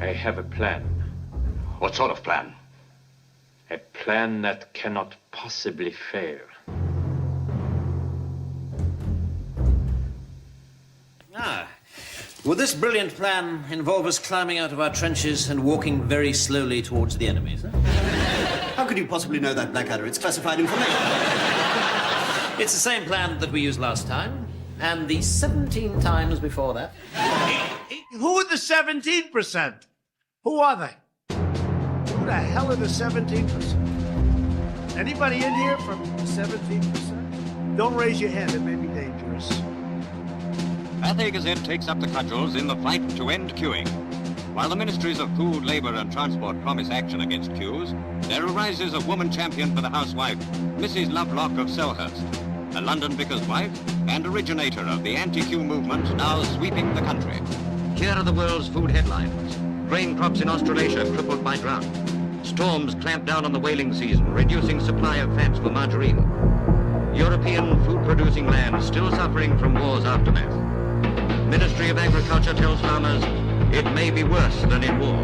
I have a plan. What sort of plan? A plan that cannot possibly fail. Would this brilliant plan involve us climbing out of our trenches and walking very slowly towards the enemy, sir? How could you possibly know that, Blackadder? It's classified information. It's the same plan that we used last time, and the 17 times before that. Who are the 17%? Who are they? Who the hell are the 17%? Anybody in here from the 17%? Don't raise your hand, it may be dangerous. Cathay Gazette takes up the cudgels in the fight to end queuing. While the Ministries of Food, Labour and Transport promise action against queues, there arises a woman champion for the housewife, Mrs. Lovelock of Selhurst, a London vicar's wife and originator of the anti-queue movement now sweeping the country. Here are the world's food headlines. Grain crops in Australasia crippled by drought. Storms clamp down on the whaling season, reducing supply of fats for margarine. European food-producing lands still suffering from war's aftermath. Ministry of Agriculture tells farmers it may be worse than in war.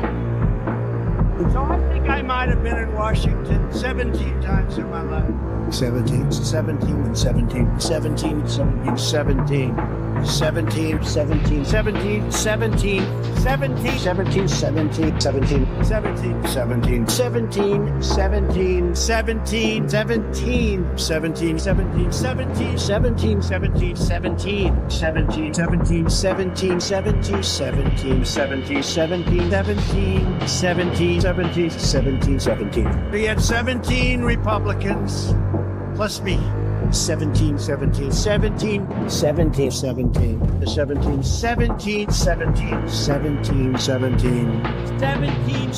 So I think I might have been in Washington 17 times in my life. 17, 17, and 17, 17, 17, 17. 17, 17, 17, 17, 17, 17, 17, 17, 17, 17, 17, 17, 17, 17, 17, 17, 17, 17, 17, 17, 17, 17, 17, 17, 17, 17, 17, 17, 17, 17, 17. We had 17 Republicans plus me. 17, 17, 17, 17, 17, 17, 17, 17, 17, 17, 17, 17, 17,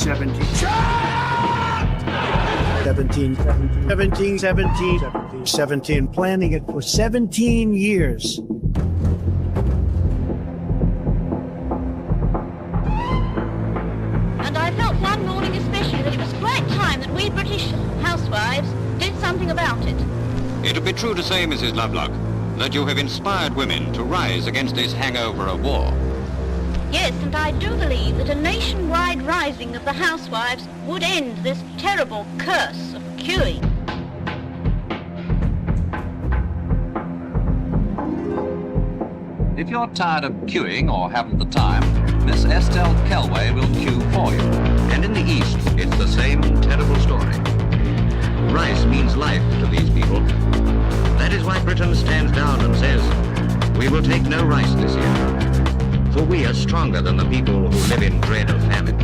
17, 17, planning it for 17 years. And I felt one morning especially that it was quite time that we British housewives did something about it. It would be true to say, Mrs. Lovelock, that you have inspired women to rise against this hangover of war. Yes, and I do believe that a nationwide rising of the housewives would end this terrible curse of queuing. If you're tired of queuing or haven't the time, Miss Estelle Kelway will queue for you. And in the East, it's the same terrible story. Rice means life to these people. That is why Britain stands down and says, we will take no rice this year, for we are stronger than the people who live in dread of famine.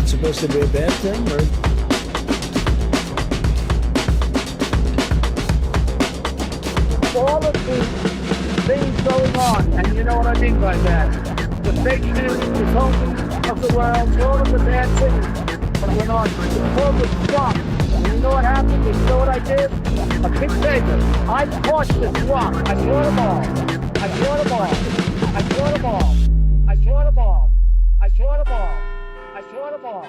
Supposed to be a bad thing, or? All of these things going on, and you know what I mean by that. The fake news, the holding of the world, all of the bad things that went on. The world was swamp. And you know what happened? You know what I did? A big favor. I torched the swamp. I tore them all. I tore them all. I tore them all. I tore them all. I tore them all. I tore them all. I tore them all.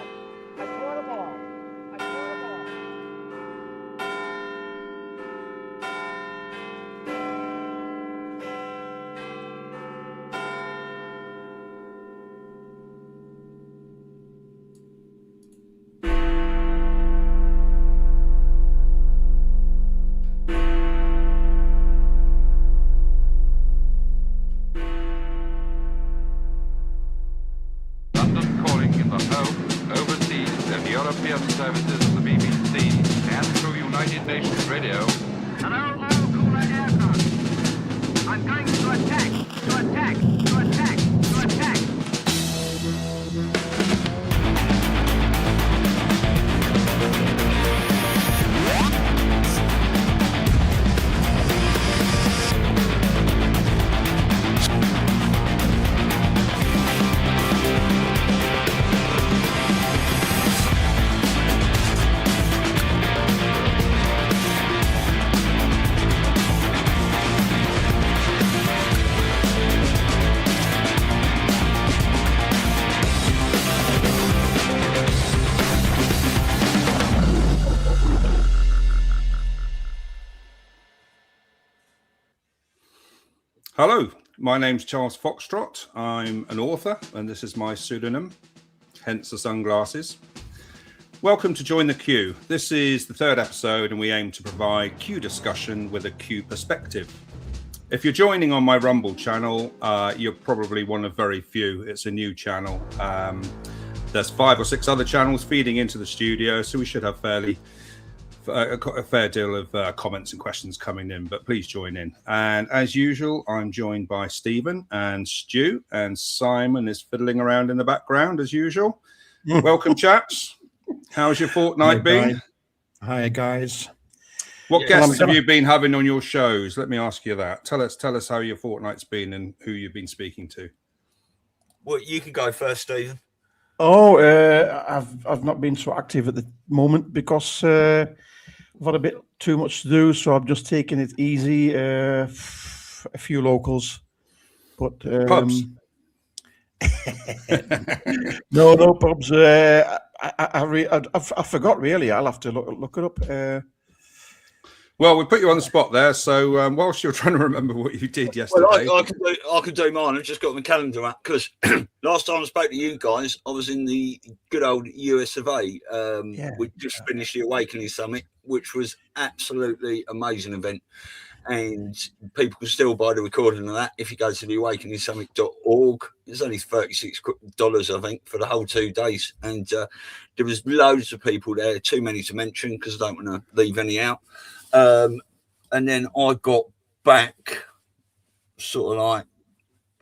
I tore them all. radio. Hello, all cooler aircraft. I'm going to attack. To attack. To attack. To attack. Hello, my name's Charles Foxtrot. I'm an author, and this is my pseudonym, hence the sunglasses. Welcome to Join the Q. This is the third episode, and we aim to provide Q discussion with a Q perspective. If you're joining on my Rumble channel, you're probably one of very few. It's a new channel. There's 5 or 6 other channels feeding into the studio, so we should have a fair deal of comments and questions coming in, but please join in. And as usual, I'm joined by Stephen and Stu, and Simon is fiddling around in the background as usual. Welcome, chaps. How's your fortnight been? Hi, guys. What guests have you been having on your shows? Let me ask you that. Tell us how your fortnight's been and who you've been speaking to. Well, you can go first, Stephen. Oh, I've not been so active at the moment because I've had a bit too much to do, so I'm just taking it easy. A few locals, but pubs. no pubs. I forgot really. I'll have to look it up. Well, we put you on the spot there, so whilst you're trying to remember what you did yesterday, well, I can do mine. I've just got my calendar up because last time I spoke to you guys, I was in the good old US of A. We just finished the Awakening Summit, which was absolutely amazing event, and people can still buy the recording of that if you go to the awakeningsummit.org. It's only $36, I think, for the whole 2 days, and there was loads of people there. Too many to mention because I don't want to leave any out. And then I got back sort of like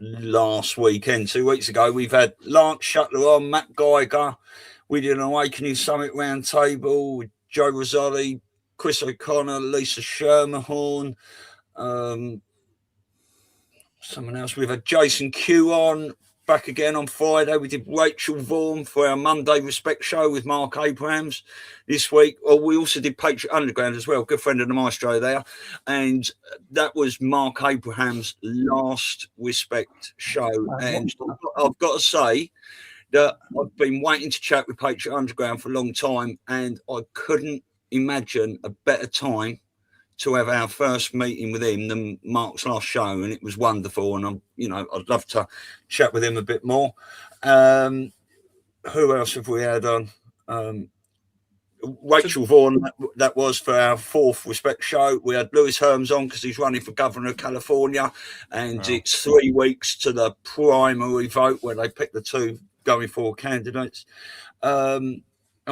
last weekend, 2 weeks ago. We've had Lance Shuttler on, Matt Geiger. We did an Awakening Summit round table with Joe Rosali, Chris O'Connor, Lisa Schermerhorn, someone else. We've had Jason Q on back again on Friday. We did Rachel Vaughan for our Monday Respect show with Mark Abrahams this week. Well, we also did Patriots Underground as well. Good friend of the Maestro there. And that was Mark Abrahams' last Respect show. And I've got to say that I've been waiting to chat with Patriots Underground for a long time, and I couldn't imagine a better time to have our first meeting with him than Mark's last show, and it was wonderful. And I'd love to chat with him a bit more. Who else have we had on? Rachel Vaughan, that was for our 4th Respect show. We had Lewis Herms on because he's running for governor of California, and it's 3 weeks to the primary vote where they pick the 2 going forward candidates. And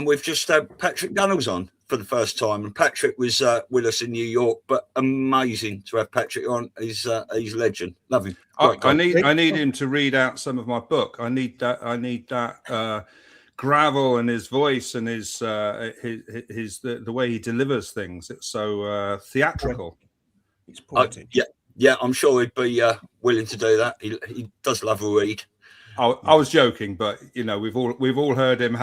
we've just had Patrick Gunnels on for the first time, and Patrick was with us in New York, but amazing to have Patrick on. He's a legend. Love him. I need him to read out some of my book. I need that gravel and his voice and his the way he delivers things. It's so theatrical. Yeah, I'm sure he'd be willing to do that. He does love a read. I was joking, but we've all heard him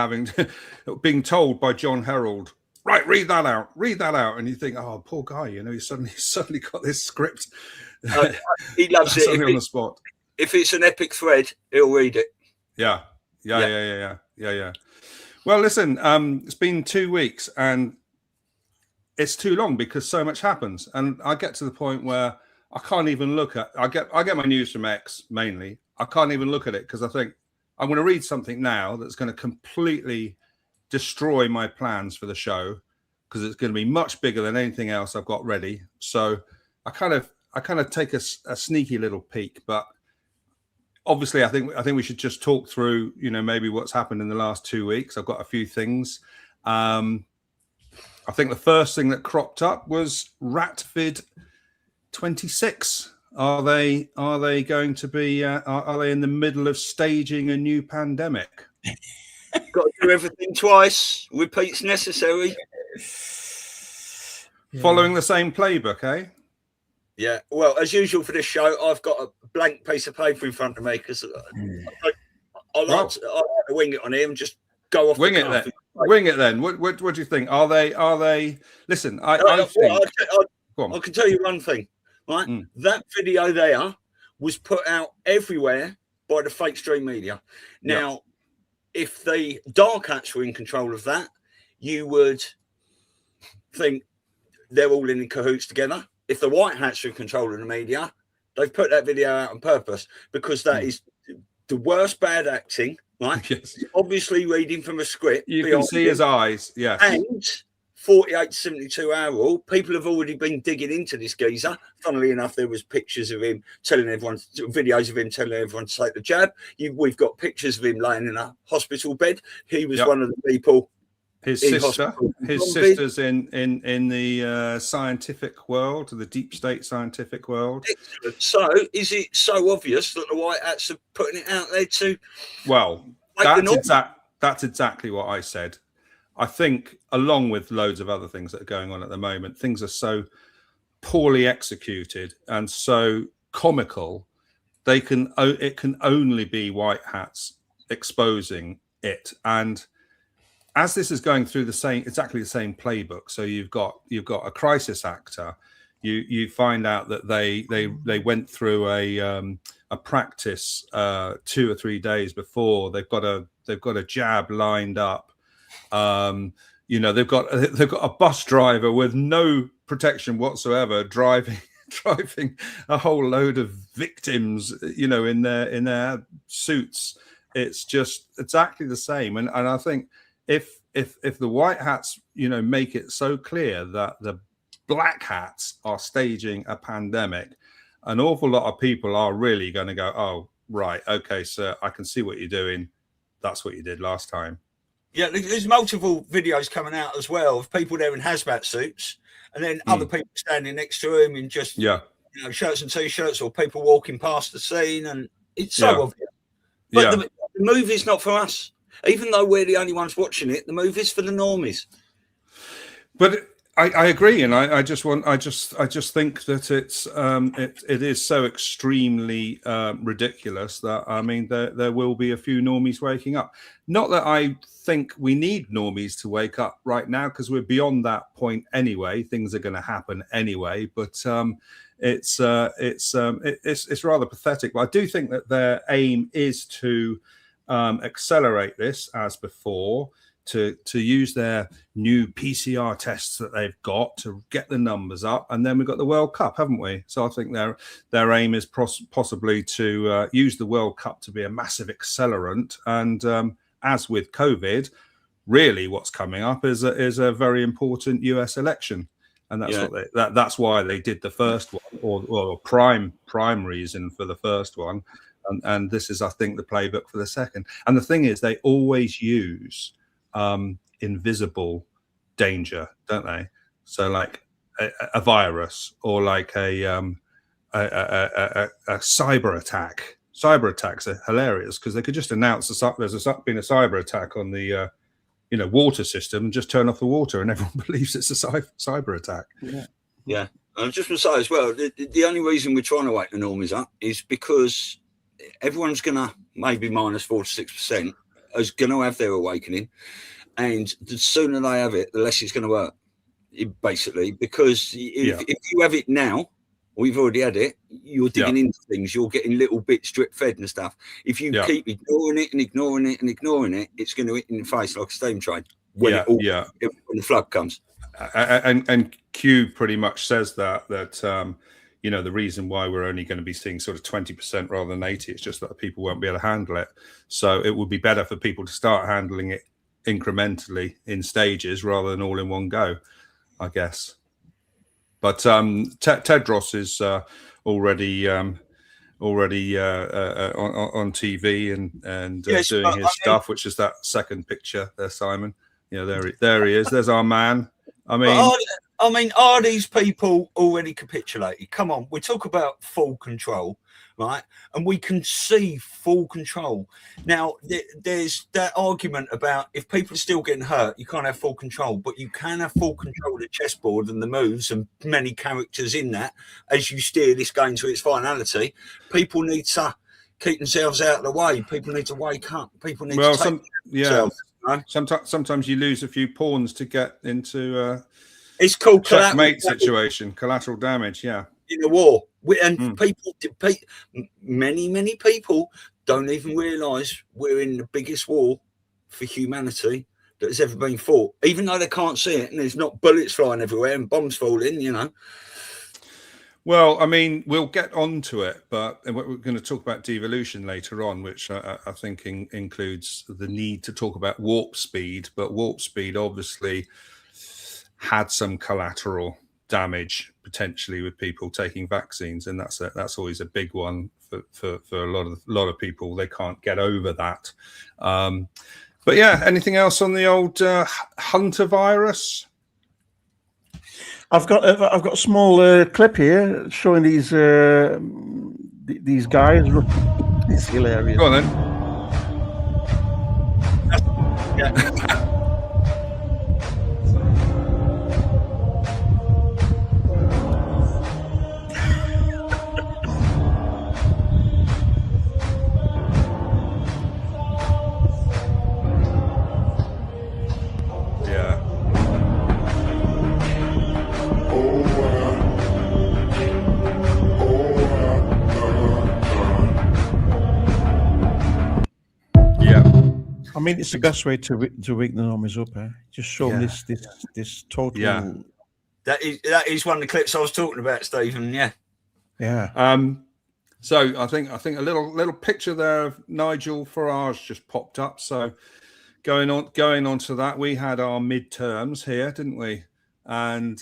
being told by John Herald, right, read that out, and you think, oh, poor guy, he's suddenly got this script. He loves it. On the spot. If it's an epic thread, he'll read it. Yeah. Well, listen, it's been 2 weeks, and it's too long because so much happens, and I get to the point where I can't even look at. I get my news from X mainly. I can't even look at it because I think I'm going to read something now that's going to completely destroy my plans for the show because it's going to be much bigger than anything else I've got ready. So I kind of take a sneaky little peek, but obviously I think we should just talk through, maybe what's happened in the last 2 weeks. I've got a few things. I think the first thing that cropped up was Ratvid 26. Are they going to be? Are they in the middle of staging a new pandemic? Got to do everything twice. Repeats necessary. Following the same playbook, eh? Yeah. Well, as usual for this show, I've got a blank piece of paper in front of me because I like to wing it on here and just go off. Wing it then. Wing it then. What do you think? Are they? Listen, I can tell you one thing. Right, that video there was put out everywhere by the fake stream media. Now, if the dark hats were in control of that, you would think they're all in cahoots together. If the white hats are in control of the media, they've put that video out on purpose because that is the worst bad acting. Right, yes. He's obviously reading from a script. You can see his eyes. Yes, and 48 to 72 hour rule. People have already been digging into this geezer. Funnily enough, there was pictures of him telling everyone, videos of him telling everyone to take the jab. We've got pictures of him laying in a hospital bed. He was one of the people. His sister's in the scientific world, the deep state scientific world. Excellent. So, is it so obvious that the white hats are putting it out there to? Well, that's exactly what I said. I think, along with loads of other things that are going on at the moment, things are so poorly executed and so comical. It can only be white hats exposing it. And as this is going through exactly the same playbook, so you've got a crisis actor. You find out that they went through a practice 2 or 3 days before. They've got a jab lined up. They've got a bus driver with no protection whatsoever driving a whole load of victims, in their suits. It's just exactly the same. And I think if the white hats, make it so clear that the black hats are staging a pandemic, an awful lot of people are really going to go, oh, right, okay, sir, I can see what you're doing. That's what you did last time. Yeah, there's multiple videos coming out as well of people there in hazmat suits, and then other people standing next to him in just shirts and t-shirts, or people walking past the scene, and it's so obvious. But the movie's not for us, even though we're the only ones watching it. The movie's for the normies. But I agree, and I just think that it is so extremely ridiculous that there will be a few normies waking up. Not that I think we need normies to wake up right now, because we're beyond that point anyway. Things are going to happen anyway, but it's rather pathetic. But I do think that their aim is to accelerate this as before. To use their new PCR tests that they've got to get the numbers up, and then we've got the World Cup, haven't we? So I think their aim is possibly to use the World Cup to be a massive accelerant. And as with COVID, really, what's coming up is a very important US election, and that's why they did the first one, or prime reason for the first one, and this is, I think, the playbook for the second. And the thing is, they always use invisible danger, don't they? So like a virus, or like a cyber attack. Cyber attacks are hilarious because they could just announce there's been a cyber attack on the water system, and just turn off the water, and everyone believes it's a cyber attack. Yeah. I just want to say as well, the only reason we're trying to wake the normies up is because everyone's gonna, maybe minus 4 to 6%, is going to have their awakening, and the sooner they have it, the less it's going to work, basically. Because if you have it now, or you've already had it, you're digging into things, you're getting little bits drip fed and stuff. If you keep ignoring it and ignoring it and ignoring it, it's going to hit in the face like a steam train when when the flood comes. And Q pretty much says that the reason why we're only going to be seeing sort of 20% rather than 80%, it's just that people won't be able to handle it. So it would be better for people to start handling it incrementally in stages rather than all in one go, I guess. But Tedros is already on TV and doing his stuff, which is that second picture there, Simon. There he is. There's our man. I mean, are these people already capitulated? Come on, we talk about full control, right? And we can see full control. Now, there's that argument about if people are still getting hurt, you can't have full control, but you can have full control of the chessboard and the moves and many characters in that as you steer this game to its finality. People need to keep themselves out of the way. People need to wake up. People need to take themselves. Sometimes you lose a few pawns to get into it's called checkmate situation, collateral damage. Yeah, in a war, and many people don't even realise we're in the biggest war for humanity that has ever been fought, even though they can't see it and there's not bullets flying everywhere and bombs falling. You know. Well, I mean, we'll get onto it, but we're going to talk about devolution later on, which I think includes the need to talk about warp speed. But warp speed obviously had some collateral damage potentially with people taking vaccines, and that's always a big one for a lot of people. They can't get over that. But yeah, anything else on the old Hunter virus? I've got a small clip here showing these guys. It's hilarious. Go on then. Yeah. I mean, it's the best way to wake the normies up. Just show them this total. Yeah, that is one of the clips I was talking about, Stephen. Yeah. So I think a little picture there of Nigel Farage just popped up. So going on to that, we had our midterms here, didn't we? And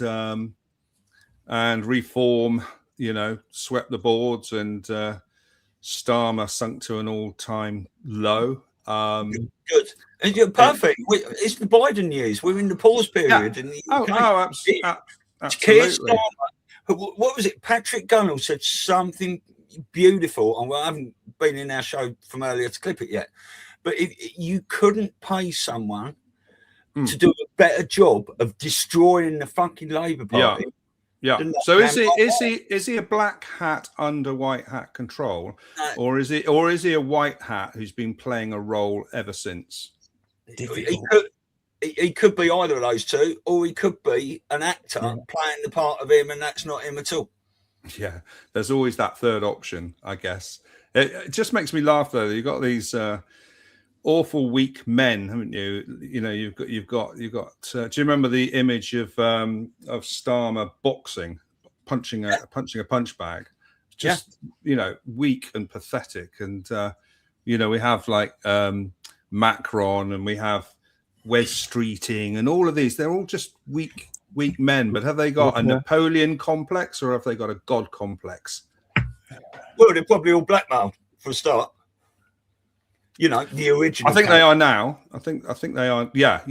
Reform, swept the boards, and Starmer sunk to an all-time low. Good. And perfect. It's the Biden years. We're in the pause period in the UK. Absolutely. What was it? Patrick Gunnell said something beautiful, and I haven't been in our show from earlier to clip it yet. But if you couldn't pay someone to do a better job of destroying the fucking Labour Party. Yeah. So is he a black hat under white hat control, or is he a white hat who's been playing a role ever since? He could be either of those two, or he could be an actor playing the part of him, and that's not him at all. Yeah, there's always that third option, I guess. It just makes me laugh though. You've got these awful weak men, haven't you? You've got. Do you remember the image of Starmer boxing, punching a punch bag? Just weak and pathetic. And we have like Macron, and we have Wes Streeting, and all of these. They're all just weak men. But have they got a Napoleon complex, or have they got a God complex? Well, they're probably all blackmailed for a start. The original. I think they are now. I think they are. Yeah.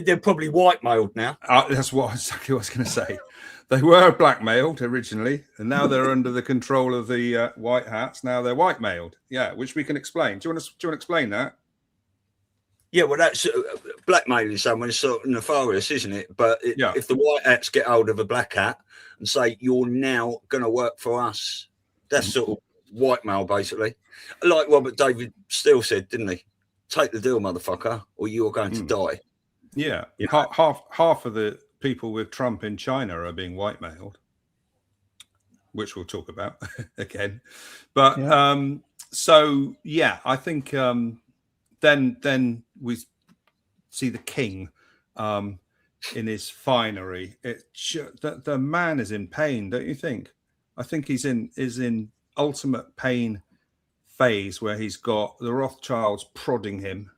They're probably white-mailed now. That's exactly what I was going to say. They were blackmailed originally, and now they're under the control of the white hats. Now they're white-mailed. Yeah, which we can explain. Do you want to explain that? Yeah, well, that's blackmailing someone is sort of nefarious, isn't it? But if the white hats get hold of a black hat and say, you're now going to work for us, that's sort of white mail, basically. Like Robert David Steele said, didn't he? Take the deal, motherfucker, or you're going to die. Yeah. Half of the people with Trump in China are being white-mailed, which we'll talk about again. But I think then we see the king in his finery. The man is in pain, don't you think? I think is in ultimate pain phase, where he's got the Rothschilds prodding him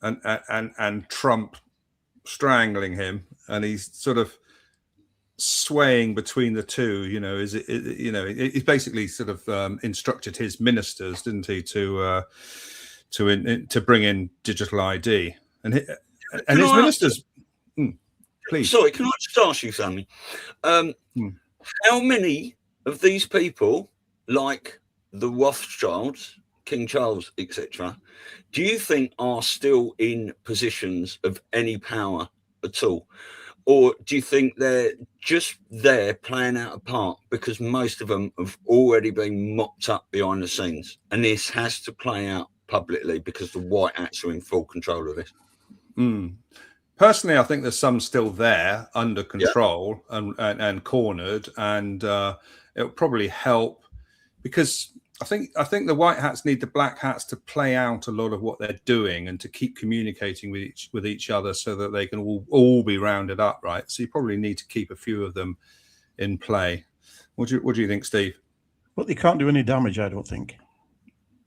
and Trump strangling him, and he's sort of swaying between the two. He basically sort of instructed his ministers, didn't he, to bring in digital ID, and his ministers. Please. Sorry, can I just ask you something? How many of these people, like the Rothschilds, King Charles, etc., do you think are still in positions of any power at all? Or do you think they're just there playing out a part because most of them have already been mopped up behind the scenes, and this has to play out publicly because the White Hats are in full control of this? Personally, I think there's some still there under control and cornered, and it'll probably help because I think the White Hats need the Black Hats to play out a lot of what they're doing and to keep communicating with each other so that they can all be rounded up, right? So you probably need to keep a few of them in play. What do you think, Steve? Well, they can't do any damage, I don't think.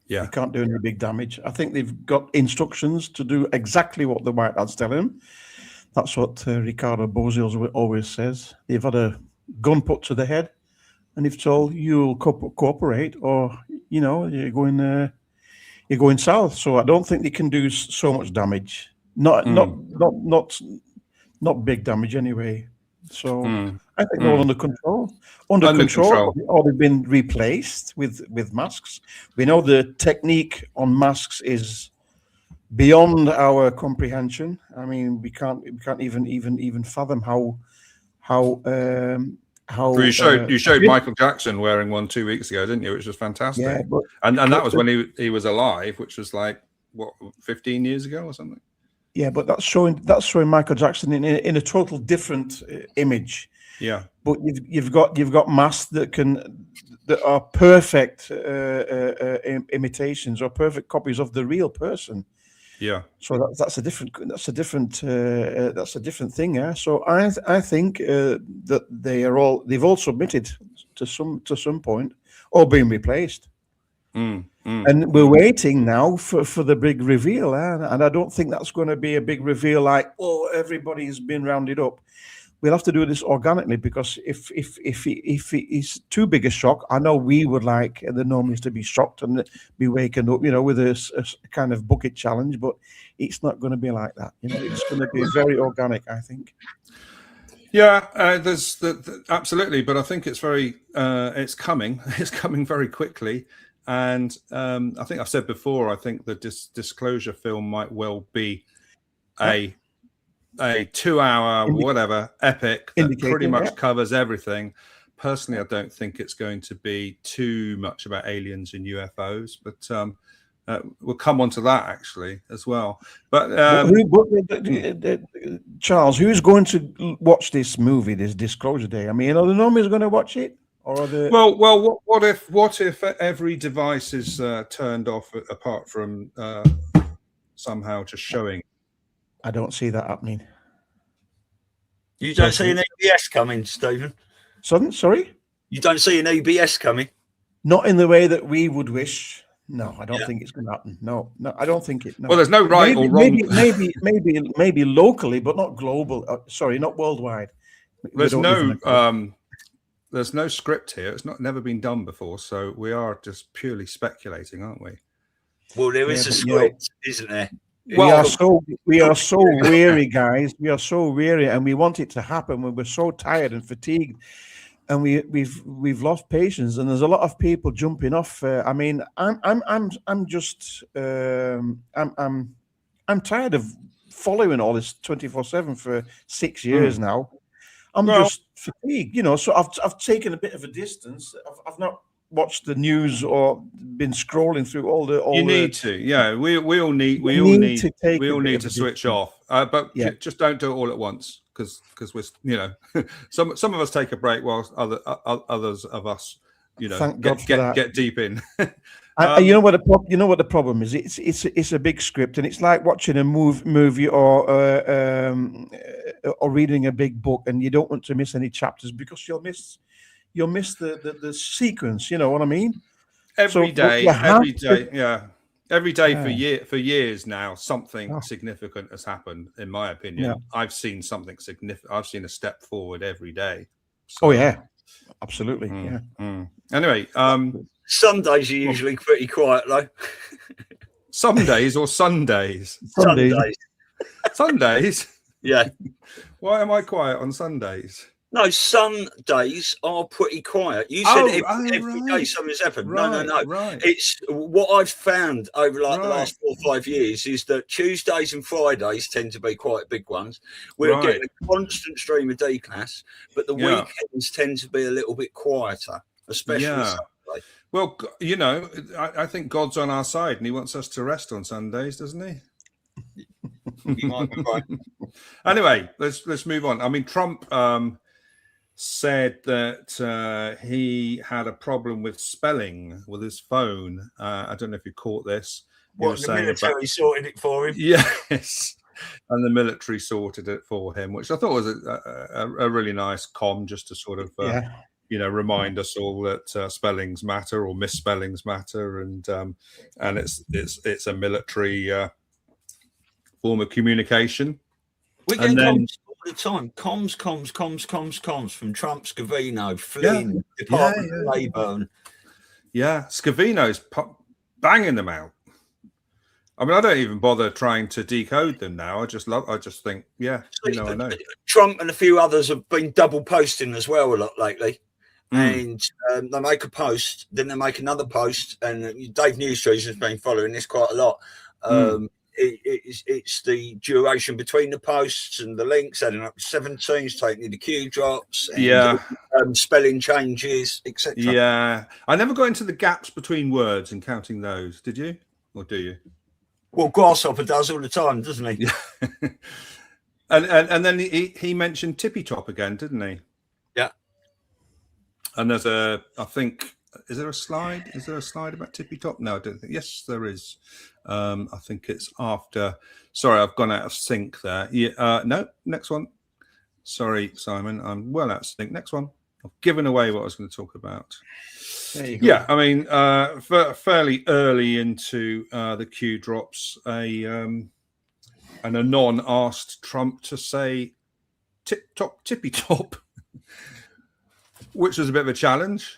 Yeah, they can't do any big damage. I think they've got instructions to do exactly what the White Hats tell them. That's what Ricardo Bozios always says. They've had a gun put to the head, and they've told you'll cooperate, or you're going south. So I don't think they can do so much damage. Not big damage anyway. So I think they're all under control. Under control, or they've been replaced with masks. We know the technique on masks is beyond our comprehension. I mean, we can't even fathom how. You showed Michael Jackson wearing one 2 weeks ago, didn't you? Which was fantastic. Yeah, and that was when he was alive, which was like 15 years ago or something. Yeah, but that's showing Michael Jackson in a total different image. Yeah, but you've got masks that are perfect imitations or perfect copies of the real person. Yeah. So that's a different thing. Yeah. So I think that they've all submitted to some point or been replaced. And we're waiting now for the big reveal, and I don't think that's going to be a big reveal like, oh, everybody's been rounded up. We'll have to do this organically, because if it's too big a shock, I know we would like the normies to be shocked and be wakened up, with a kind of bucket challenge, but it's not going to be like that. It's going to be very organic, I think. Yeah, there's absolutely, but I think it's it's coming very quickly. And I think I've said before, I think the disclosure film might well be a 2-hour whatever epic that pretty much covers everything. Personally, I don't think it's going to be too much about aliens and UFOs, but we'll come on to that actually as well. But Charles, who's going to watch this movie, this Disclosure Day? I mean, are the normies going to watch it? Or what if every device is turned off apart from somehow just showing? I don't see that happening. You don't see an EBS coming, Stephen? Sorry? You don't see an EBS coming? Not in the way that we would wish. No, I don't think it's going to happen. No, I don't think it. No. Well, there's no right or wrong. Maybe locally, but not global. Sorry, not worldwide. There's no script here. It's never been done before, so we are just purely speculating, aren't we? Well, there is a script, isn't there? We are so weary, guys. We are so weary, and we want it to happen when we're so tired and fatigued, and we've lost patience. And there's a lot of people jumping off. I mean, I'm tired of following all this 24/7 for 6 years now. I'm just fatigued, So I've taken a bit of a distance. I've not watched the news or been scrolling through all the. You need to, yeah. We all need to switch off, but just don't do it all at once, because we're some of us take a break whilst others of us get deep in. You know what the problem is? It's a big script, and it's like watching a movie or reading a big book, and you don't want to miss any chapters because you'll miss the sequence. You know what I mean? Every day, for years now, something significant has happened. In my opinion, I've seen something significant. I've seen a step forward every day. So, absolutely. Anyway, some days are usually pretty quiet, though. Some days or Sundays. Sundays. Sundays. Yeah. Why am I quiet on Sundays? No, Sundays are pretty quiet. You said every day right. something's happened. Right, No. right. It's what I've found over the last 4 or 5 years is that Tuesdays and Fridays tend to be quite big ones. We're getting a constant stream of D-Class, but the weekends tend to be a little bit quieter, especially Saturday. Well, you know, I think God's on our side and he wants us to rest on Sundays, doesn't he? You might be right. Anyway, let's move on. I mean, Trump said that he had a problem with spelling with his phone. I don't know if you caught this. What, the military sorted it for him? Yes. And the military sorted it for him, which I thought was a really nice just to sort of, you know, remind us all that spellings matter or misspellings matter. And it's a military form of communication. We get comms all the time. Comms from Trump, Scavino, Flynn, Department of Labour. Yeah, Scavino's banging them out. I mean, I don't even bother trying to decode them now. I just think, I know. Trump and a few others have been double posting as well a lot lately. And they make a post, then they make another post, and Dave Newstreet has been following this quite a lot. It's the duration between the posts and the links adding up to 17, taking the Q drops, and spelling changes, etc. Yeah, I never got into the gaps between words and counting those. Did you, or do you? Well, Grasshopper does all the time, doesn't he? Yeah. and then he mentioned tippy top again, didn't he? Yeah. And there's I think. Is there a slide? Is there a slide about tippy top? No, I don't think. Yes, there is. I think it's after. Sorry, I've gone out of sync there. Yeah. No, next one. Sorry, Simon. I'm well out of sync. Next one. I've given away what I was going to talk about. There you go. Yeah, I mean, fairly early into the Q drops, an anon asked Trump to say tippy top, which was a bit of a challenge.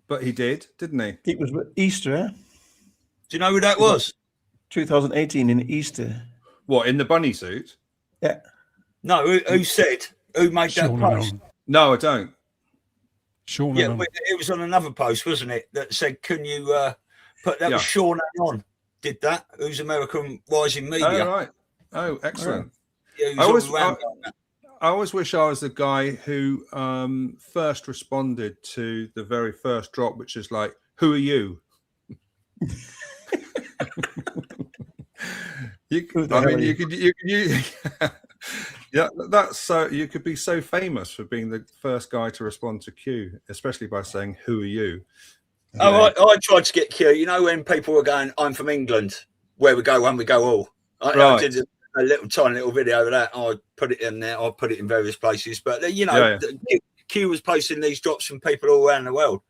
But he did, didn't he? It was Easter, eh? Do you know who that was? 2018 in Easter. What, in the bunny suit? Yeah. No, who said? Who made that post? No, I don't. Sean it was on another post, wasn't it? That said, can you put that was Sean Anon did that? Who's American Rising Media? Oh, right. Oh, excellent. Yeah, I always wish I was the guy who first responded to the very first drop, which is like, "Who are you?" You could, yeah, that's so. You could be so famous for being the first guy to respond to Q, especially by saying, "Who are you?" I tried to get Q. You know, when people were going, "I'm from England, where we go, when we go all." I did a tiny little video of that. I put it in there. I put it in various places. But you know, Q was posting these drops from people all around the world.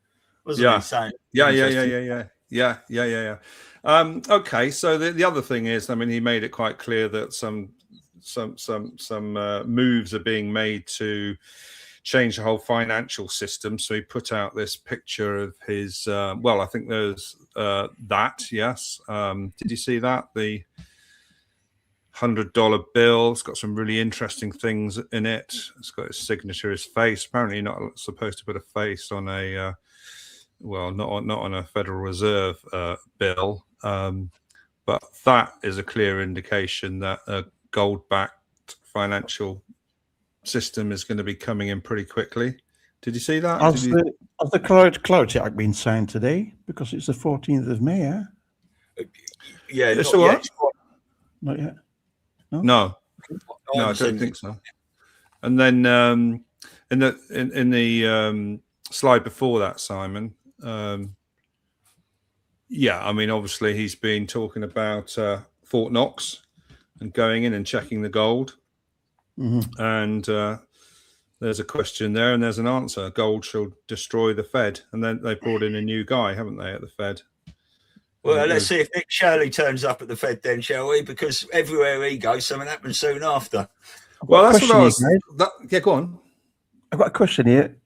Wasn't he saying? Yeah. Okay, so the other thing is, I mean, he made it quite clear that some moves are being made to change the whole financial system. So he put out this picture of his. I think there's that. Yes. Did you see that? The $100 bill. It's got some really interesting things in it. It's got his signature, his face. Apparently, you're not supposed to put a face on a. Not on a Federal Reserve bill. But that is a clear indication that a gold-backed financial system is going to be coming in pretty quickly. Did you see that? Has the Clarity Act been signed today? Because it's the 14th of May, eh? Yeah, it's all right. Not yet. No, I don't think so. And then in the slide before that, Simon. I mean, obviously he's been talking about Fort Knox and going in and checking the gold. Mm-hmm. And there's a question there and there's an answer. Gold shall destroy the Fed. And then they brought in a new guy, haven't they, at the Fed? Well, let's see if Nick Shirley turns up at the Fed then, shall we? Because everywhere he goes, something happens soon after. Well, that's what I was... Yeah, go on. I've got a question here.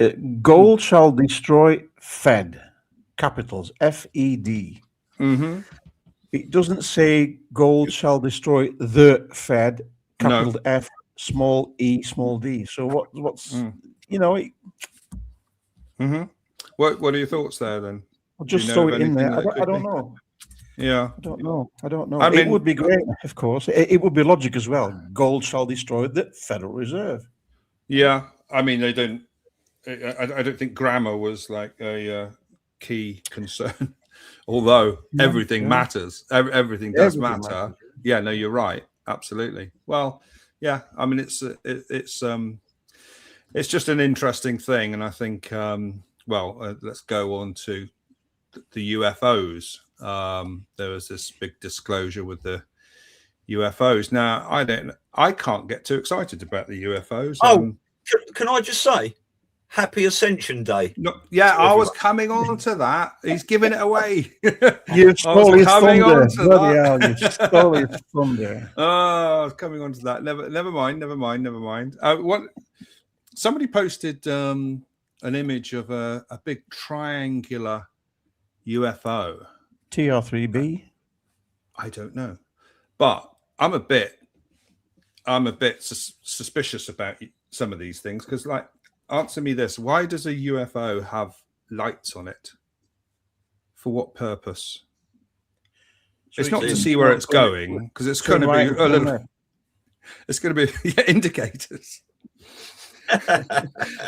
Gold shall destroy Fed. Capitals, F-E-D. Mm-hmm. It doesn't say gold shall destroy the Fed, capital F, small e, small d. So what's you know? What are your thoughts there then? I'll just throw it in there. I don't know. Yeah, I don't know. I mean, it would be great, of course. It would be logic as well. Gold shall destroy the Federal Reserve. Yeah, I mean, they don't. I don't think grammar was like a key concern, although everything matters. Everything does matter. Yeah, no, you're right. Absolutely. Well, yeah. I mean, it's just an interesting thing, and I think. Let's go on to the UFOs. There was this big disclosure with the UFOs. Now, I can't get too excited about the UFOs. Can I just say, Happy Ascension Day? No, yeah, I was coming on to that. He's giving it away. You stole his thunder. Bloody hell, you stole his thunder. Oh, I was coming on to that. Never mind. Somebody posted an image of a big triangular UFO. TR3B? I don't know, but I'm a bit suspicious about some of these things because, like, answer me this: why does a UFO have lights on it? For what purpose? It's not to see where it's going, because it's going to be a little. It's going to be indicators.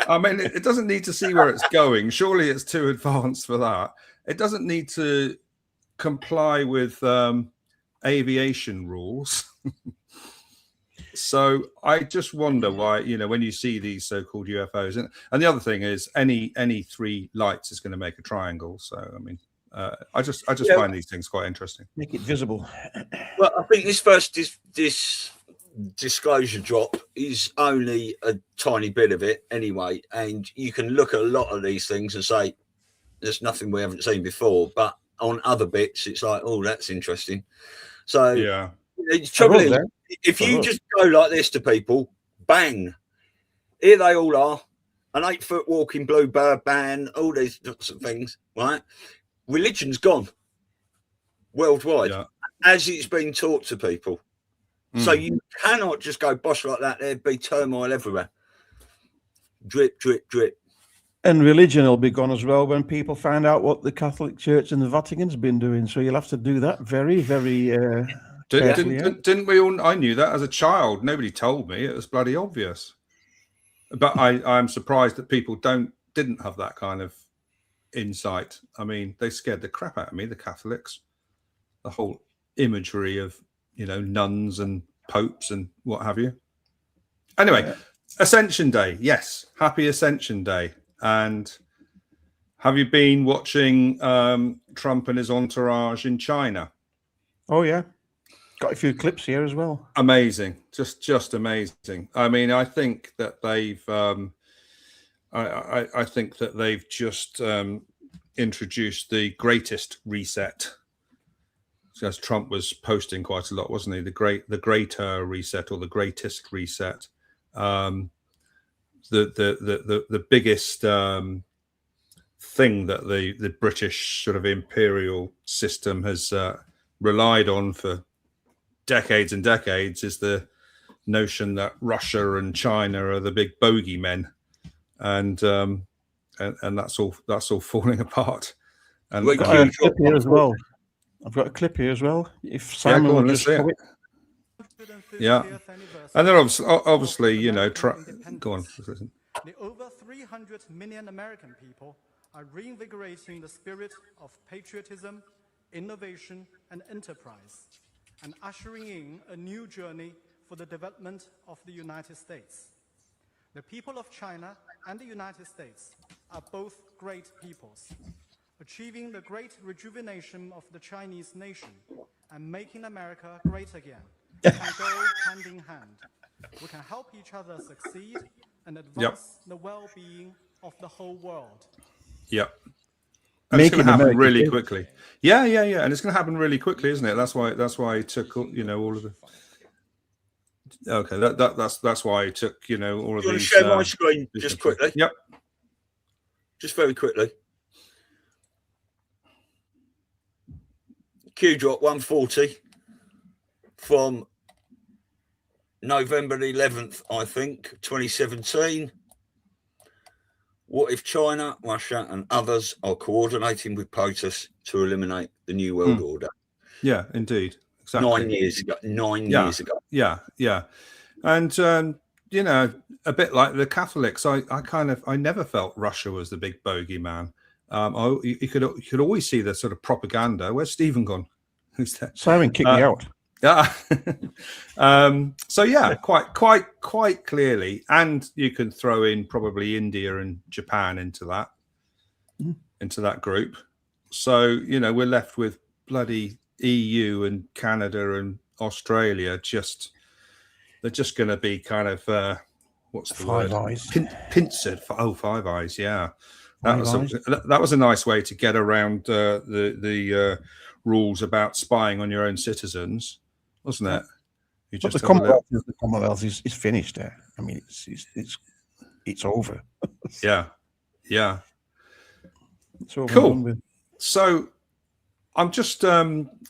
I mean, it doesn't need to see where it's going. Surely it's too advanced for that. It doesn't need to comply with aviation rules. So I just wonder why, when you see these so-called UFOs, and the other thing is any three lights is going to make a triangle. So I mean, I just find these things quite interesting. Make it visible. Well, I think this first this disclosure drop is only a tiny bit of it anyway, and you can look at a lot of these things and say there's nothing we haven't seen before, but on other bits it's like, oh, that's interesting. So yeah, the trouble is, if you just go like this to people, bang, here they all are, an 8-foot walking bluebird ban, all these sorts of things, right? Religion's gone worldwide as it's been taught to people. So you cannot just go bosh like that. There'd be turmoil everywhere. Drip, drip, drip. And religion will be gone as well when people find out what the Catholic Church and the Vatican's been doing. So you'll have to do that very, very didn't we all? I knew that as a child. Nobody told me. It was bloody obvious. But I'm surprised that people didn't have that kind of insight. I mean, they scared the crap out of me, the Catholics. The whole imagery of nuns and popes and what have you. Anyway, Ascension Day. Yes, happy Ascension Day. And have you been watching Trump and his entourage in China? Oh, yeah. Got a few clips here as well. Amazing. Just amazing. I mean, I think that they've I think that they've just introduced the greatest reset. As Trump was posting quite a lot, wasn't he? The greater reset or the greatest reset. The biggest thing that the British sort of imperial system has relied on for decades and decades is the notion that Russia and China are the big bogeymen, and that's all falling apart. And I've got a clip here as well. If Simon will just show it. Yeah, and then obviously, go on. The over 300 million American people are reinvigorating the spirit of patriotism, innovation, and enterprise, and ushering in a new journey for the development of the United States. The people of China and the United States are both great peoples, achieving the great rejuvenation of the Chinese nation and making America great again. We can go hand in hand. We can help each other succeed and advance the well-being of the whole world. Yep. And it's going to happen really quickly. Yeah, and it's going to happen really quickly, isn't it? That's why I took all of the. Okay, that's why I took all of these. Share my screen just quickly. Yep. Just very quickly. Q drop 140 from November the 11th, I think, 2017. What if China, Russia, and others are coordinating with POTUS to eliminate the New World Order? Yeah, indeed. Exactly. 9 years ago. 9 years ago. Yeah. And, you know, a bit like the Catholics, I never felt Russia was the big bogeyman. You could always see the sort of propaganda. Where's Stephen gone? Who's that? Simon kicked me out. Yeah. So yeah, quite clearly, and you can throw in probably India and Japan into that group. So you know, we're left with bloody EU and Canada and Australia. They're just going to be kind of what's the Five word? Eyes. Pincered. Five Eyes. Yeah, that was a nice way to get around the rules about spying on your own citizens, wasn't it? But the Commonwealth is finished there. I mean, it's over. Yeah. It's over. Cool. So I'm just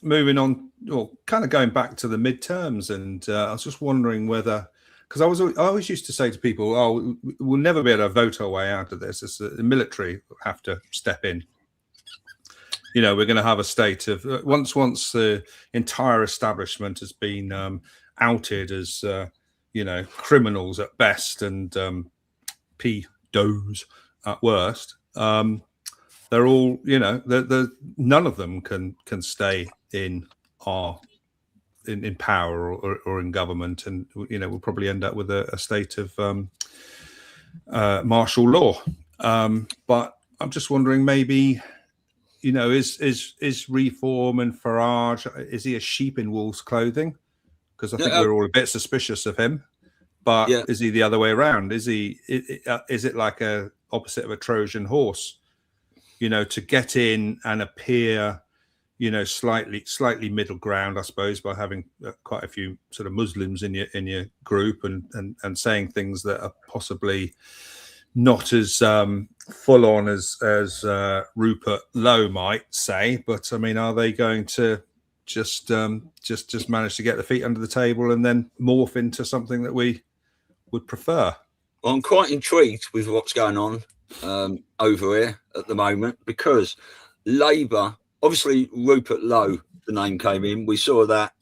moving on, or kind of going back to the midterms, and I was just wondering whether, because I always used to say to people, "Oh, we'll never be able to vote our way out of this. It's the military have to step in." You know, we're going to have a state of once the entire establishment has been outed as you know, criminals at best and pedos at worst. They're all, you know, none of them can stay in power or in government, and you know, we'll probably end up with a state of martial law. But I'm just wondering, maybe, you know, is Reform and Farage, is he a sheep in wolf's clothing? Because I think we're all a bit suspicious of him. But is he the other way around? Is it like a opposite of a Trojan horse? You know, to get in and appear, you know, slightly middle ground, I suppose, by having quite a few sort of Muslims in your group and saying things that are possibly not as full on as Rupert Lowe might say. But I mean, are they going to just manage to get the feet under the table and then morph into something that we would prefer? Well, I'm quite intrigued with what's going on over here at the moment, because Labour, obviously Rupert Lowe, the name came in. We saw that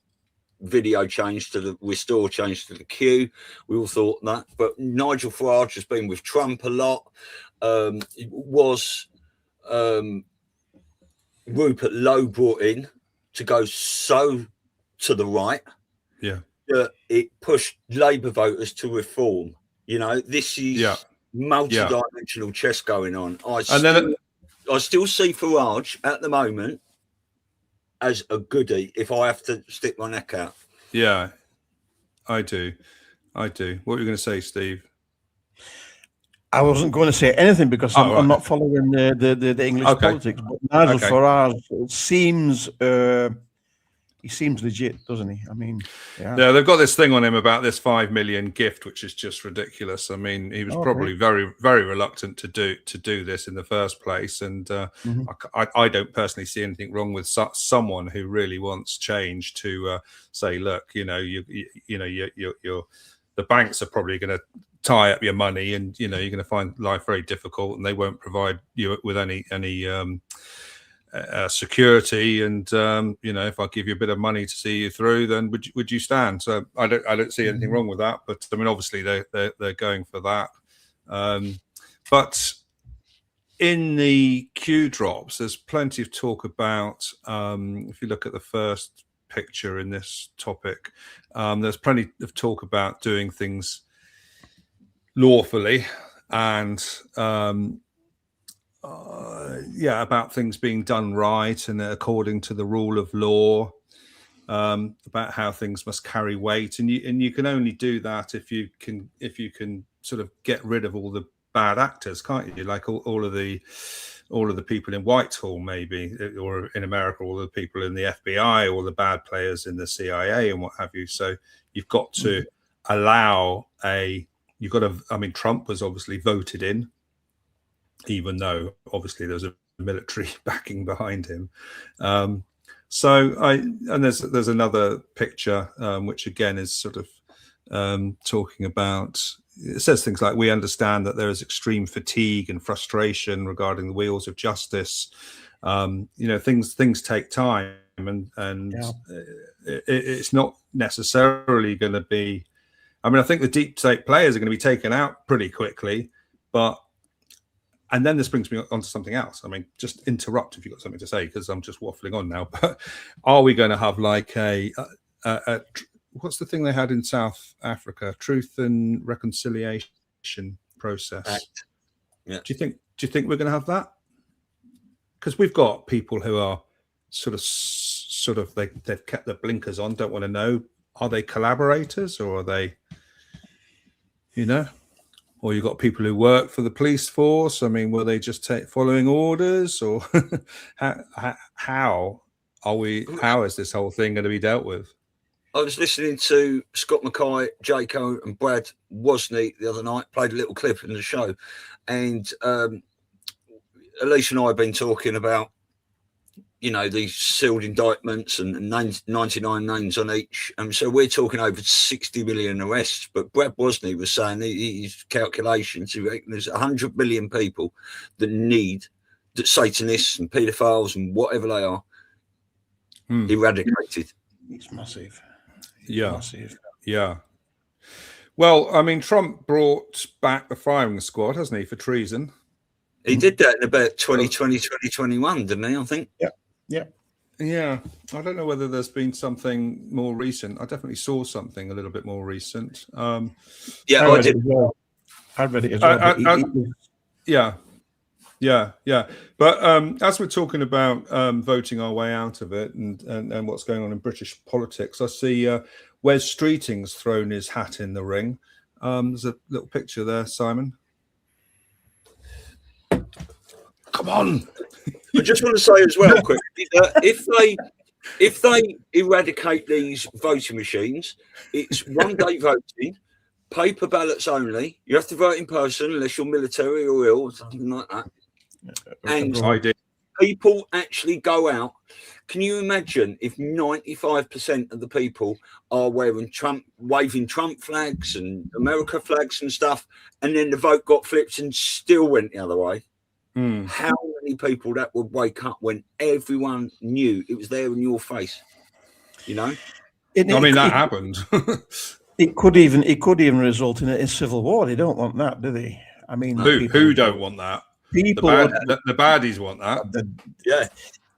video change to the restore change to the Q. We all thought that, but Nigel Farage has been with Trump a lot. It was Rupert Lowe brought in to go so to the right, that it pushed Labour voters to reform. You know, this is multi-dimensional chess going on. I still see Farage at the moment as a goodie if I have to stick my neck out. Yeah, I do. What were you going to say, Steve? I wasn't going to say anything because I'm not following the English politics. But Nigel Farage seems he seems legit, doesn't he? I mean, yeah, they've got this thing on him about this 5 million gift, which is just ridiculous. I mean, he was probably very, very reluctant to do this in the first place, and I don't personally see anything wrong with someone who really wants change to say, look, you know, the banks are probably going to tie up your money, and you know, you're going to find life very difficult, and they won't provide you with any security, and you know, if I give you a bit of money to see you through, then would you stand? So I don't see anything wrong with that. But I mean, obviously they're going for that. But in the Q drops, there's plenty of talk about. If you look at the first picture in this topic, there's plenty of talk about doing things lawfully, and about things being done right and according to the rule of law, about how things must carry weight, and you can only do that if you can sort of get rid of all the bad actors, can't you? Like all of the people in Whitehall, maybe, or in America, all the people in the FBI, all the bad players in the CIA, and what have you. So you've got to allow I mean, Trump was obviously voted in, even though obviously there was a military backing behind him. And there's another picture which again is sort of talking about. It says things like, "We understand that there is extreme fatigue and frustration regarding the wheels of justice. Things take time, and it's not necessarily going to be. I mean, I think the deep state players are going to be taken out pretty quickly, but." And then this brings me on to something else. I mean, just interrupt if you've got something to say, because I'm just waffling on now. But are we going to have like a what's the thing they had in South Africa? Truth and reconciliation process. Act. Yeah. Do you think we're going to have that? Because we've got people who are sort of they've kept their blinkers on, don't want to know. Are they collaborators, or are they, or you've got people who work for the police force? I mean, will they just following orders, or how is this whole thing going to be dealt with? I was listening to Scott Mackay, Jaco, and Brad Wozniak the other night, played a little clip in the show, and Elisa and I have been talking about, these sealed indictments and 99 names on each. And so we're talking over 60 million arrests. But Brad Wozniak was saying his calculations, he reckons there's 100 million people that Satanists and paedophiles and whatever they are eradicated. It's massive. Yeah. Massive. Yeah. Well, I mean, Trump brought back the firing squad, hasn't he, for treason? He did that in about 2020, 2021, didn't he, I think? Yeah. Yeah. I don't know whether there's been something more recent. I definitely saw something a little bit more recent. I did. I read it as well. Yeah. But as we're talking about voting our way out of it and what's going on in British politics, I see Wes Streeting's thrown his hat in the ring. There's a little picture there, Simon. Come on. I just want to say as well, quick, if they eradicate these voting machines, it's 1 day voting, paper ballots only. You have to vote in person unless you're military or ill or something like that. And people actually go out. Can you imagine if 95% of the people are waving Trump flags and America flags and stuff, and then the vote got flipped and still went the other way? How many people that would wake up when everyone knew it was there in your face? That happened. It could even result in a civil war. They don't want that, do they? I mean, who don't want that? People, the baddies want that. Yeah.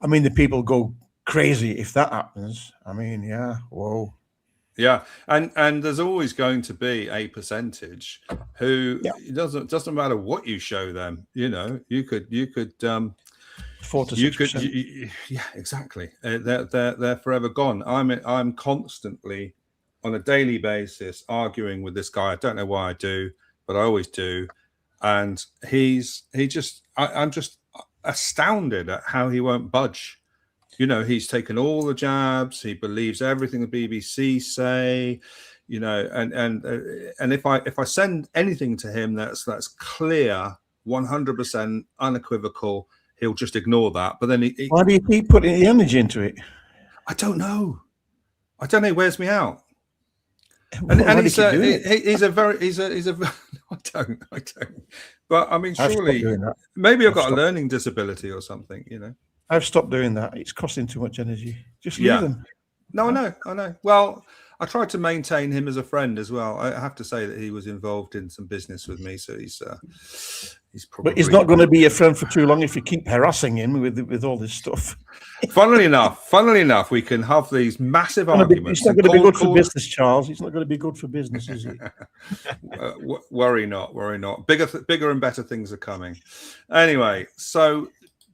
I mean, the people go crazy if that happens. I mean, yeah. Whoa. Yeah, and there's always going to be a percentage who it doesn't matter what you show them. You could 4 to 6%. Yeah, exactly. They're forever gone. I'm constantly on a daily basis arguing with this guy. I don't know why I do, but I always do. And I'm just astounded at how he won't budge. He's taken all the jabs. He believes everything the BBC say. And if I send anything to him that's clear, 100% unequivocal, he'll just ignore that. But then why do you keep putting the energy into it? I don't know. It wears me out. And he's a I don't. But I mean, surely maybe I've got a learning disability or something. I've stopped doing that. It's costing too much energy. Just leave them. No, I know. Well, I tried to maintain him as a friend as well. I have to say that he was involved in some business with me, so he's probably. But he's not going to be a friend for too long if you keep harassing him with all this stuff. Funnily enough, we can have these massive arguments. It's not going to be good for business, Charles. It's not going to be good for business, is it? Worry not. Bigger and better things are coming. Anyway, so.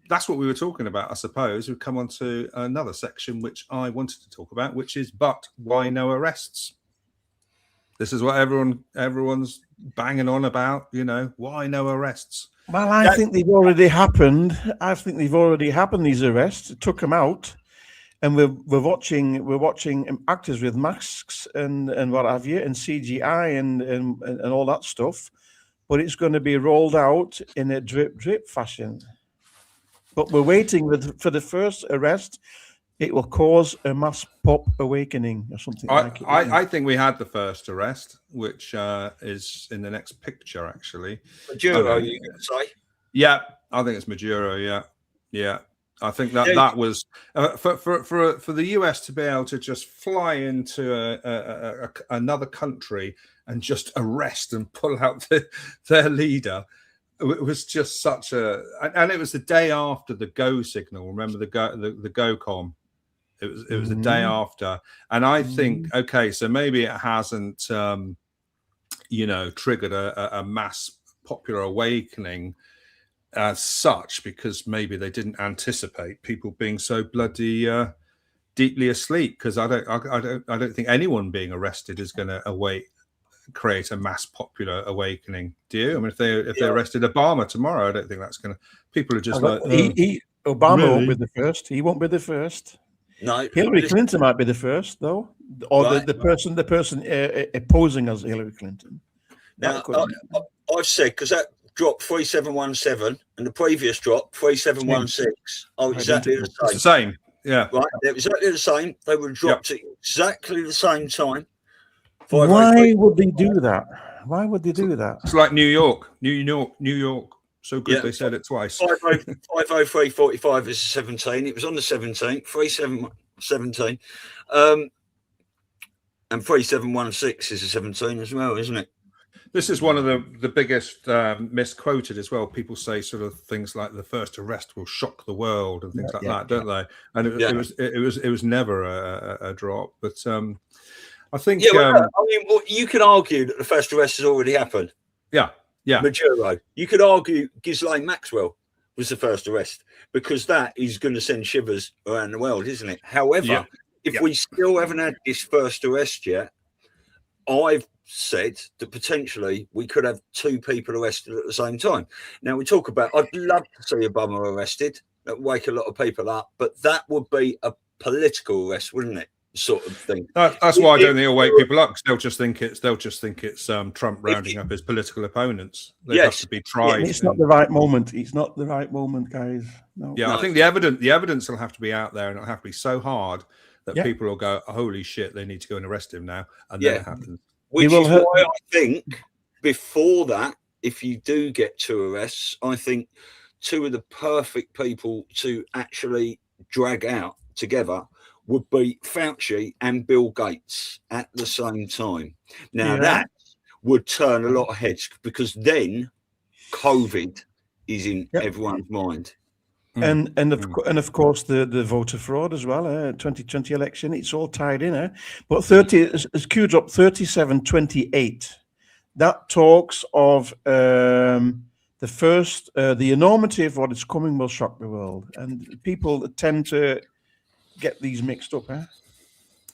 That's what we were talking about, I suppose. We've come on to another section which I wanted to talk about, which is, but why no arrests? This is what everyone's banging on about, why no arrests? Well, I think they've already happened. These arrests. It took them out. And we're watching actors with masks and what have you, and CGI and all that stuff. But it's going to be rolled out in a drip fashion. But we're waiting for the first arrest it will cause a mass pop awakening or something like it. I think we had the first arrest, which is in the next picture, actually. Maduro, you going to say? Yeah, I think it's Maduro. Yeah. I think that was for the US to be able to just fly into another country and just arrest and pull out their leader. It was just such and it was the day after the go signal. Remember the GoCom? It was the day after, and I think so maybe it hasn't triggered a mass popular awakening as such, because maybe they didn't anticipate people being so bloody deeply asleep. Because I don't think anyone being arrested is going to create a mass popular awakening. Do you? I mean, if they arrested Obama tomorrow, I don't think that's going to. People are just Obama won't be the first. He won't be the first. No, Hillary Clinton might be the first, though, or the person opposing us, Hillary Clinton. Now, I've said, because that dropped 3717, and the previous drop 3716. Oh, exactly the same. It's the same, yeah. Right, they're exactly the same. They were dropped at exactly the same time. Why would they do that? Why would they do that? It's like New York. So good, they said it twice. 50345 is 17. It was on the 17th, 3717. And 3716 is a 17 as well, isn't it? This is one of the biggest misquoted as well. People say sort of things like the first arrest will shock the world and things like that, don't they? And it was never a drop. But I think you can argue that the first arrest has already happened. Yeah. Maduro. You could argue Ghislaine Maxwell was the first arrest, because that is going to send shivers around the world, isn't it? However, if we still haven't had this first arrest yet, I've said that potentially we could have two people arrested at the same time. Now, we talk about, I'd love to see Obama arrested. That would wake a lot of people up, but that would be a political arrest, wouldn't it? Sort of thing. That's why I don't think it'll wake people up, because they'll just think it's Trump rounding up his political opponents. They have to be tried. It's not the right moment. It's not the right moment, guys. No. I think the evidence will have to be out there, and it'll have to be so hard that people will go, "Holy shit, they need to go and arrest him now," and then it happens. Which is why I think before that, if you do get two arrests, I think two of the perfect people to actually drag out together would be Fauci and Bill Gates at the same time. Now that would turn a lot of heads, because then COVID is in everyone's mind. And of course the voter fraud as well. 2020 election, it's all tied in. But 30 is queued up 3728. That talks of the enormity of what is coming will shock the world, and people tend to get these mixed up.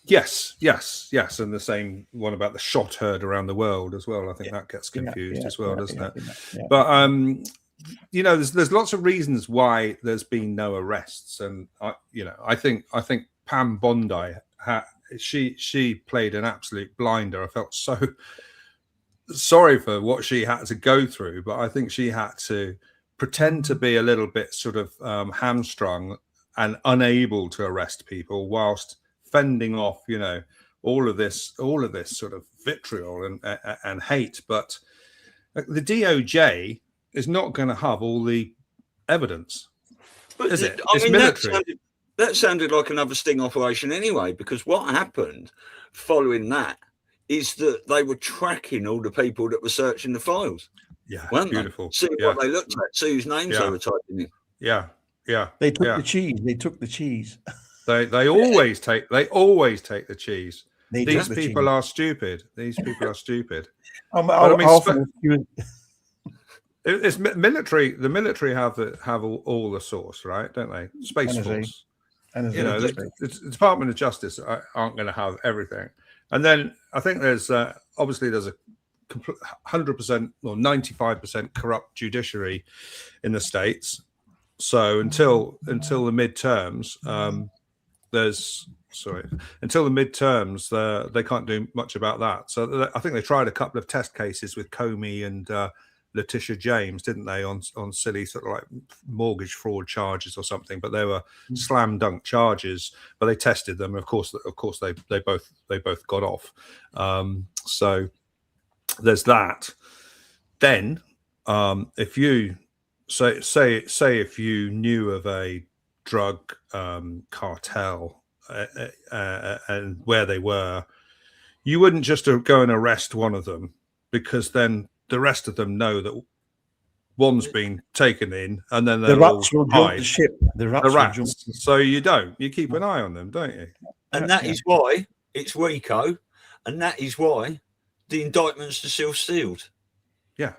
Yes, and the same one about the shot heard around the world as well. I think that gets confused as well, doesn't it? But there's lots of reasons why there's been no arrests, and I think Pam Bondi she played an absolute blinder. I felt so sorry for what she had to go through, but I think she had to pretend to be a little bit sort of hamstrung and unable to arrest people, whilst fending off, all of this sort of vitriol and hate. But the DOJ is not going to have all the evidence, is it? It's military. That sounded like another sting operation anyway, because what happened following that is that they were tracking all the people that were searching the files. Yeah, weren't beautiful. They? See what they looked at, see whose names they were typing in. Yeah. They took the cheese. They took the cheese. They always take the cheese. These people are stupid. It's military. The military have all the source, right? Don't they? Space Force. The Department of Justice aren't going to have everything. And then I think there's obviously there's a 100% or 95% corrupt judiciary in the States. So until the midterms, they can't do much about that. So I think they tried a couple of test cases with Comey and Letitia James, didn't they, on silly sort of like mortgage fraud charges or something? But they were slam dunk charges. But they tested them. Of course, they both got off. So there's that. Then, if you say if you knew of a drug cartel and where they were, you wouldn't just go and arrest one of them, because then the rest of them know that one's been taken in, and then the rats will jump the ship. The rats. So you keep an eye on them, don't you? And that is why it's RICO, and that is why the indictments are still sealed. Yeah.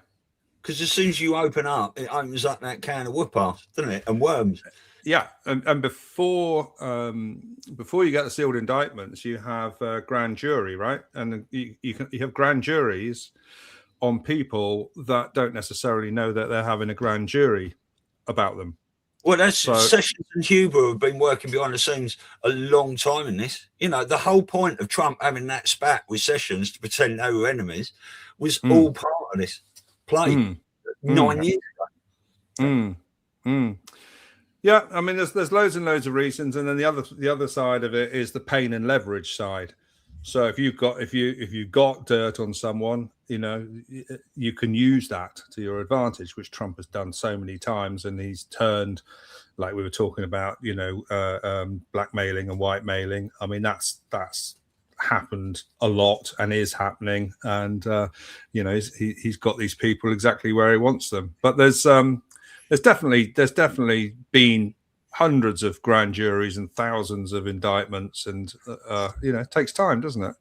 Because as soon as you open up, it opens up that can of whoop-ass, doesn't it? And worms. Yeah, and before you get the sealed indictments, you have a grand jury, right? And you have grand juries on people that don't necessarily know that they're having a grand jury about them. Well, Sessions and Huber have been working behind the scenes a long time in this. You know, the whole point of Trump having that spat with Sessions to pretend they were enemies was all part of this play 9 years ago. Yeah, I mean, there's loads and loads of reasons, and then the other side of it is the pain and leverage side. So if you've got dirt on someone, you know, you can use that to your advantage, which Trump has done so many times, and he's turned, like we were talking about, you know, blackmailing and whitemailing. I mean, that's happened a lot and is happening, and you know, he's got these people exactly where he wants them. But there's definitely been hundreds of grand juries and thousands of indictments, and you know, it takes time, doesn't it?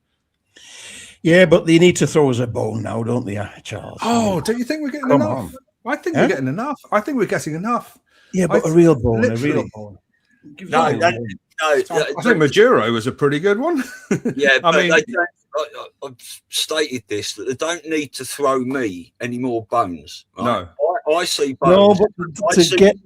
Yeah, but they need to throw us a bone now, don't they, Charles? Oh, don't you think we're getting enough? I think we're getting enough. I think we're getting enough. Yeah, but a real bone, a real bone. No, I think Maduro was a pretty good one. Yeah, but I mean, I've stated this, that they don't need to throw me any more bones. Right? No, I see bones. No, but to get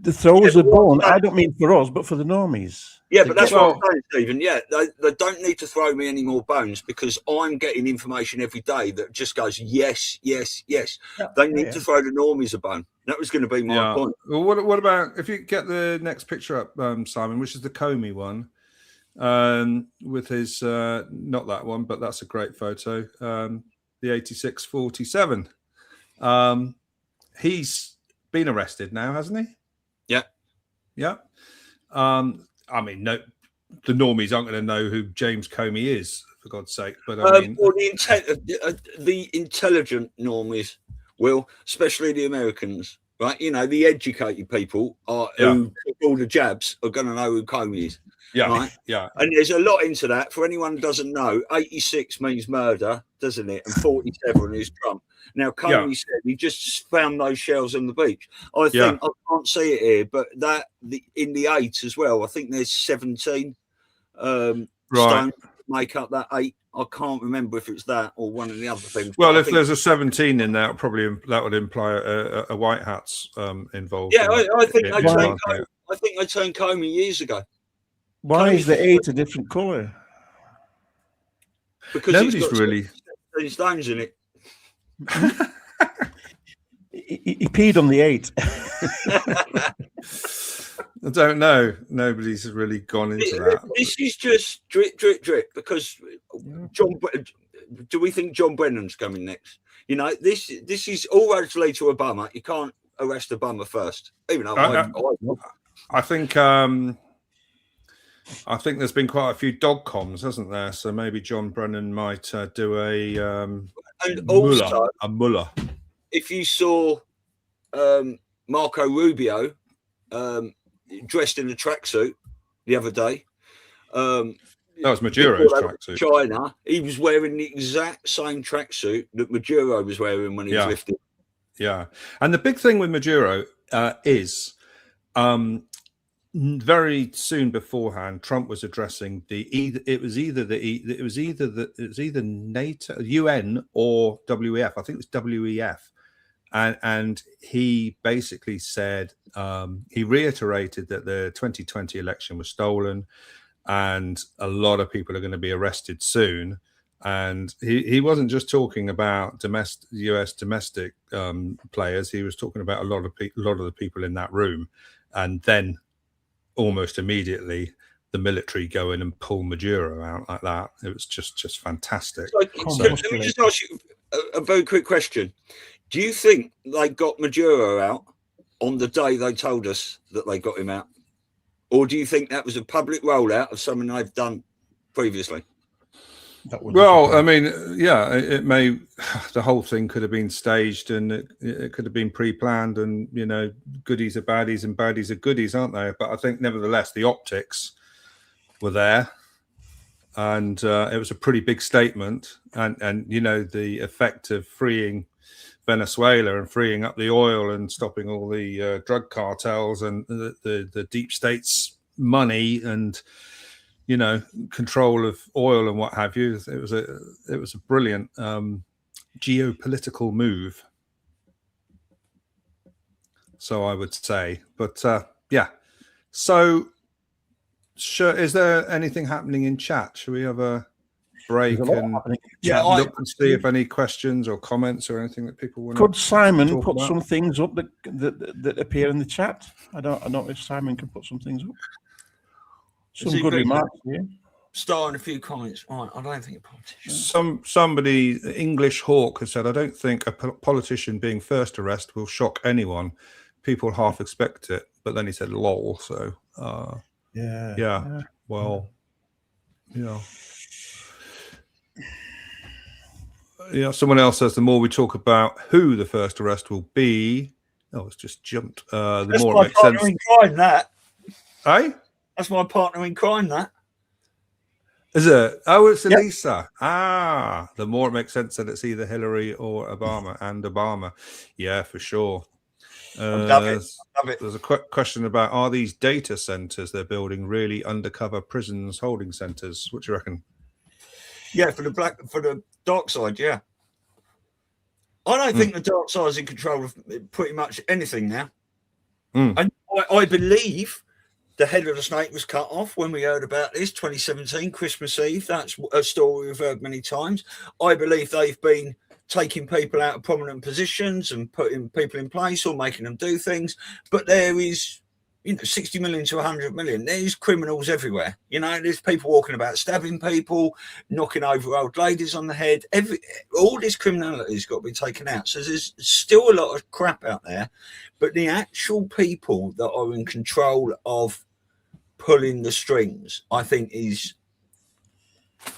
the throwers a bone, I don't mean for us, but for the normies. Yeah, but that's what I'm saying, Stephen. Yeah, they don't need to throw me any more bones, because I'm getting information every day that just goes, yes, yes, yes. Yeah, they need to throw the normies a bone. That was going to be my point. Well, what about, if you get the next picture up, Simon, which is the Comey one, with his, not that one, but that's a great photo, the 8647. He's been arrested now, hasn't he? Yeah. Yeah. I mean, no, the normies aren't going to know who James Comey is, for God's sake. But I mean, well, the intelligent normies will, especially the Americans, right? You know, the educated people who took all the jabs are going to know who Comey is. Yeah, right? Yeah. And there's a lot into that. For anyone who doesn't know, 86 means murder, doesn't it? And 47 is Trump. Now, Comey said he just found those shells on the beach. I think, I can't see it here, but in the 8 as well, I think there's 17 stones that make up that 8. I can't remember if it's that or one of the other things. Well, if there's a 17 in there, probably that would imply a white hat's involved. Yeah, I think they turned Comey years ago. Why is the 8 a different colour? Because nobody's really stones in it. He peed on the 8. I don't know. Nobody's really gone into that. This is just drip, drip, drip. Because do we think John Brennan's coming next? You know, this is all roads lead to Obama. You can't arrest Obama first, even though I think there's been quite a few dog comms, hasn't there? So maybe John Brennan might do a mullah. If you saw Marco Rubio dressed in a tracksuit the other day, that was Maduro's tracksuit. China, he was wearing the exact same tracksuit that Maduro was wearing when he was lifted. Yeah, and the big thing with Maduro is. Very soon beforehand, Trump was addressing it was either NATO, UN, or WEF. I think it was WEF, and he basically said he reiterated that the 2020 election was stolen, and a lot of people are going to be arrested soon. And he wasn't just talking about US domestic players. He was talking about a lot of the people in that room. And then almost immediately the military go in and pull Maduro out like that. It was just fantastic. So let me just ask you a very quick question. Do you think they got Maduro out on the day they told us that they got him out? Or do you think that was a public rollout of something they've done previously? Well, I mean, yeah, it may. The whole thing could have been staged, and it could have been pre-planned. And you know, goodies are baddies, and baddies are goodies, aren't they? But I think, nevertheless, the optics were there, and it was a pretty big statement. And you know, the effect of freeing Venezuela and freeing up the oil and stopping all the drug cartels and the deep state's money and, you know, control of oil and what have you. It was a brilliant geopolitical move, so I would say. But yeah, so sure, is there anything happening in chat? Should we have a break and look and see if any questions or comments or anything that people want? Could Simon put some things up that appear in the chat? I don't know if Simon can put some things up. Some good remarks here. Starting a few comments. Right, I don't think a politician. Somebody, English Hawk, has said, I don't think a politician being first arrest will shock anyone. People half expect it, but then he said lol. So yeah. Well, yeah. Yeah, someone else says the more we talk about who the first arrest will be, it's just jumped. The more it makes sense. In crime, that. Eh? That's my partner in crime, that. Is it? Oh, it's Elisa. Yep. The more it makes sense that it's either Hillary or Obama and Obama. Yeah, for sure. Love it. There's a question about, are these data centers they're building really undercover prisons, holding centers? What do you reckon? Yeah, for the dark side, yeah. I don't think the dark side is in control of pretty much anything now. And I believe the head of the snake was cut off when we heard about this, 2017, Christmas Eve. That's a story we've heard many times. I believe they've been taking people out of prominent positions and putting people in place or making them do things. But there is, 60 million to 100 million. There's criminals everywhere. There's people walking about stabbing people, knocking over old ladies on the head. All this criminality has got to be taken out. So there's still a lot of crap out there. But the actual people that are in control of pulling the strings, I think, is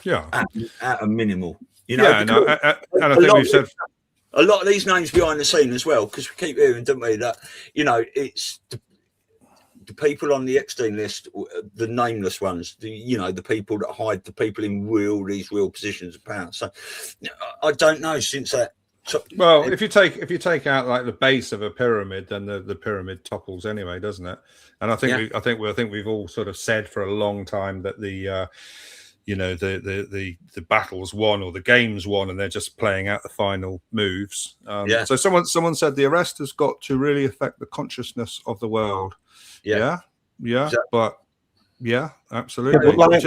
at a minimal. And I think we've said a lot of these names behind the scene as well, because we keep hearing, don't we, that it's the people on the Epstein list, the nameless ones, the people that hide the people in these real positions of power. So I don't know since that. Well, if you take out like the base of a pyramid, then the pyramid topples anyway, doesn't it? And I think we've all sort of said for a long time that the battle's won or the game's won, and they're just playing out the final moves. So someone said the arrest has got to really affect the consciousness of the world. Yeah, exactly. But yeah, absolutely. But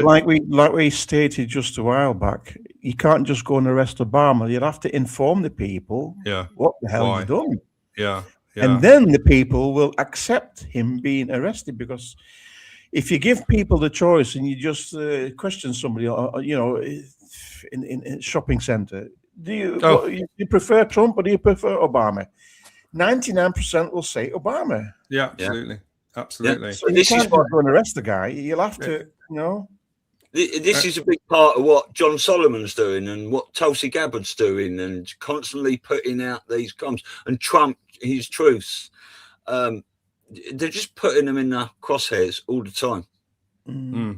like we stated just a while back, you can't just go and arrest Obama. You'd have to inform the people what the hell he's done. Yeah. And then the people will accept him being arrested, because if you give people the choice and you just question somebody, in a shopping center, do you prefer Trump or do you prefer Obama? 99% will say Obama. Yeah, absolutely. Absolutely. So you can't go and arrest the guy. You'll have to, This is a big part of what John Solomon's doing and what Tulsi Gabbard's doing, and constantly putting out these comms, and Trump, his truths. They're just putting them in the crosshairs all the time. Yeah.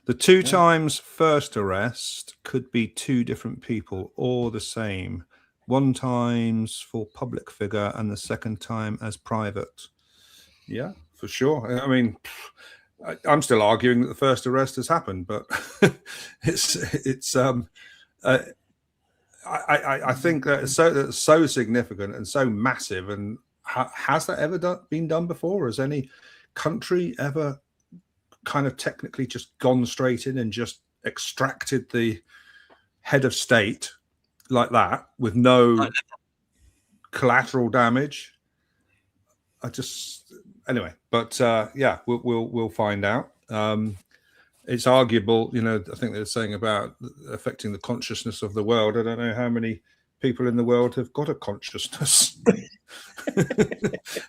The two times first arrest could be two different people or the same. One times for public figure and the second time as private. Yeah, for sure. I mean, I'm still arguing that the first arrest has happened, but it's I think that it's so significant and so massive. And has that ever been done before? Has any country ever kind of technically just gone straight in and just extracted the head of state like that with no collateral damage. Anyway, but yeah, we'll find out. It's arguable, you know. I think they're saying about affecting the consciousness of the world. I don't know how many people in the world have got a consciousness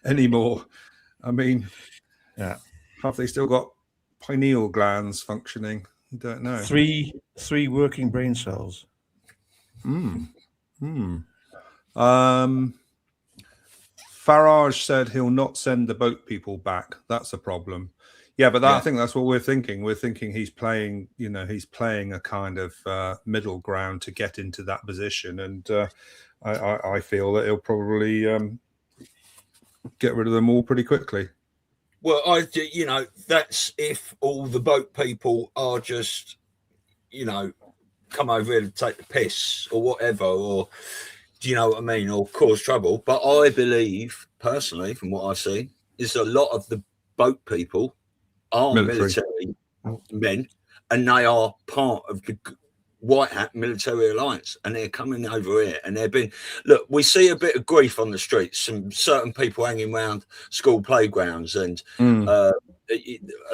anymore. I mean, yeah, have they still got pineal glands functioning? I don't know. Three working brain cells. Farage said he'll not send the boat people back. That's a problem. Yeah, but I think that's what we're thinking. We're thinking he's playing, you know, he's playing a kind of middle ground to get into that position. And I feel that he'll probably get rid of them all pretty quickly. Well, you know, that's if all the boat people are just, you know, come over here to take the piss or whatever, or do you know what I mean, or cause trouble. But I believe, personally, from what I've seen, is a lot of the boat people are military men, and they are part of the White Hat military alliance, and they're coming over here, and they've been, look, we see a bit of grief on the streets, some certain people hanging around school playgrounds and a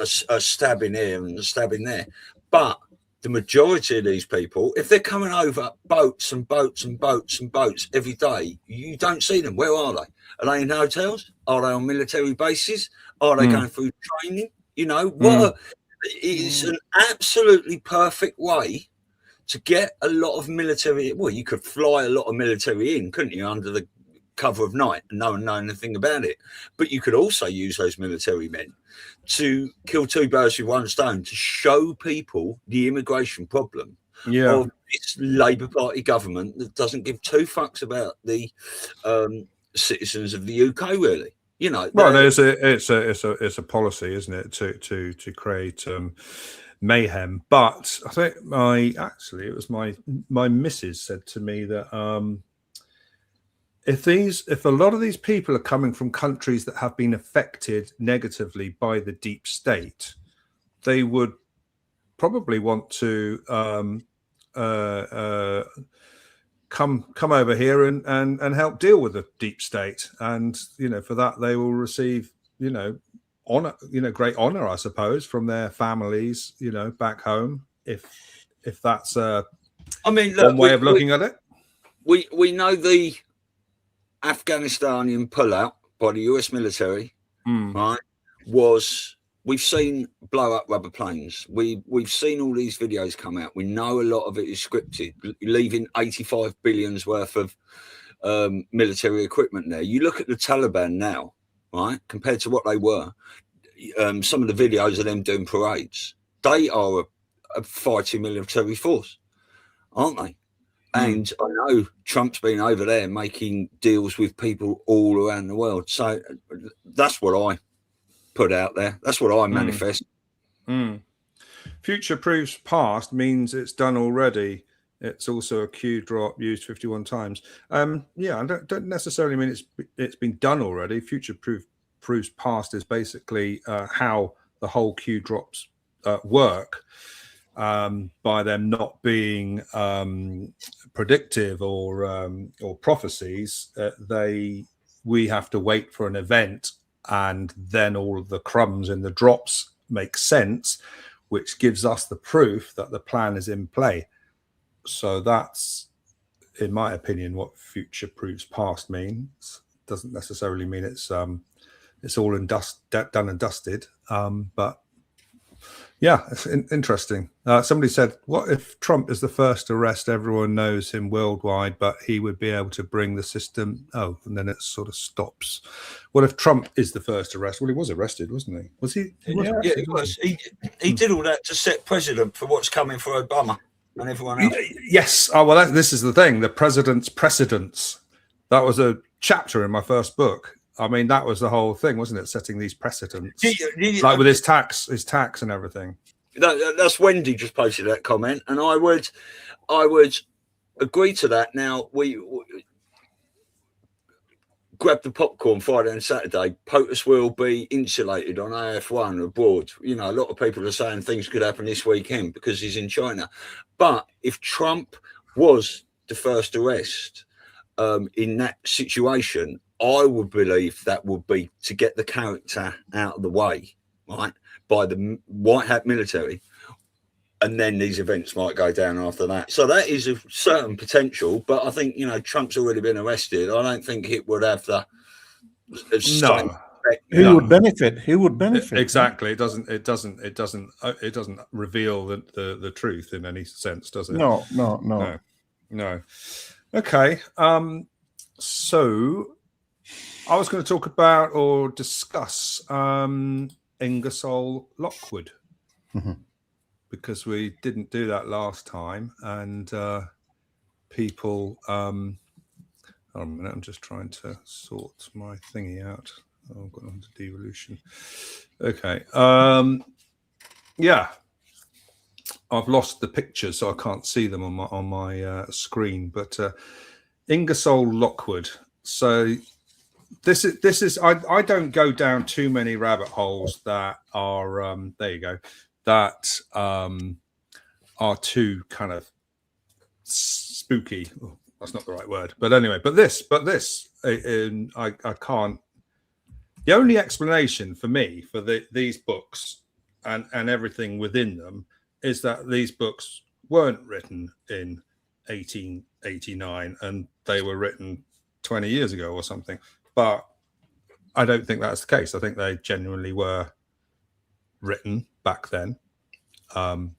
stabbing here and a stabbing there. But the majority of these people, if they're coming over boats and boats and boats and boats every day, you don't see them. Where are they? Are they in hotels? Are they on military bases? Are they going through training? You know, it's an absolutely perfect way to get a lot of military. Well, you could fly a lot of military in, couldn't you, under the cover of night and no one know anything about it. But you could also use those military men to kill two birds with one stone, to show people the immigration problem of this Labour Party government that doesn't give two fucks about the citizens of the UK, really. You know, well, it's a policy, isn't it, to create mayhem. But I think my missus said to me that if a lot of these people are coming from countries that have been affected negatively by the deep state, they would probably want to come over here and help deal with the deep state. And, you know, for that they will receive, you know, honor, you know, great honor, I suppose, from their families, you know, back home, if that's look, one way of looking at it. We know the Afghanistanian pullout by the US military, right, we've seen blow up rubber planes. We've seen all these videos come out. We know a lot of it is scripted, leaving 85 billions worth of military equipment there. You look at the Taliban now, right, compared to what they were, some of the videos of them doing parades, they are a fighting military force, aren't they? And I know Trump's been over there making deals with people all around the world. So that's what I put out there. That's what I manifest. Future proofs past means it's done already. It's also a Q drop used 51 times. Yeah, I don't necessarily mean it's been done already. Future proofs past is basically how the whole Q drops work. By them not being predictive or prophecies, we have to wait for an event, and then all of the crumbs in the drops make sense, which gives us the proof that the plan is in play. So that's, in my opinion, what future proofs past means. Doesn't necessarily mean it's all done and dusted, but yeah, it's interesting. Somebody said, what if Trump is the first arrest? Everyone knows him worldwide, but he would be able to bring the system. Oh, and then it sort of stops. What if Trump is the first arrest? Well, he was arrested, wasn't he? Was he? He was. He did all that to set precedent for what's coming for Obama and everyone else. Yes. Oh, well, this is the thing. The president's precedents. That was a chapter in my first book. I mean, that was the whole thing, wasn't it? Setting these precedents, like with his tax and everything. That's Wendy just posted that comment, and I would agree to that. Now, grab the popcorn Friday and Saturday, POTUS will be insulated on AF1 abroad. You know, a lot of people are saying things could happen this weekend because he's in China. But if Trump was the first arrest in that situation, I would believe that would be to get the character out of the way, right, by the white hat military. And then these events might go down after that. So that is a certain potential. But I think, you know, Trump's already been arrested. I don't think it would have the no. Who would benefit? Who would benefit? Exactly. It doesn't reveal the truth in any sense, does it? No. Okay. So I was going to talk about or discuss Ingersoll Lockwood. Mm-hmm. Because we didn't do that last time, and people. Hold on a minute, I'm just trying to sort my thingy out. Oh, I've got on to devolution. Okay. Yeah, I've lost the pictures, so I can't see them on my screen. But Ingersoll Lockwood. So this is. I don't go down too many rabbit holes that are. There you go. That are too kind of spooky. Oh, that's not the right word, but anyway. But this, I can't. The only explanation for me for these books and everything within them is that these books weren't written in 1889 and they were written 20 years ago or something. But I don't think that's the case. I think they genuinely were written back then, and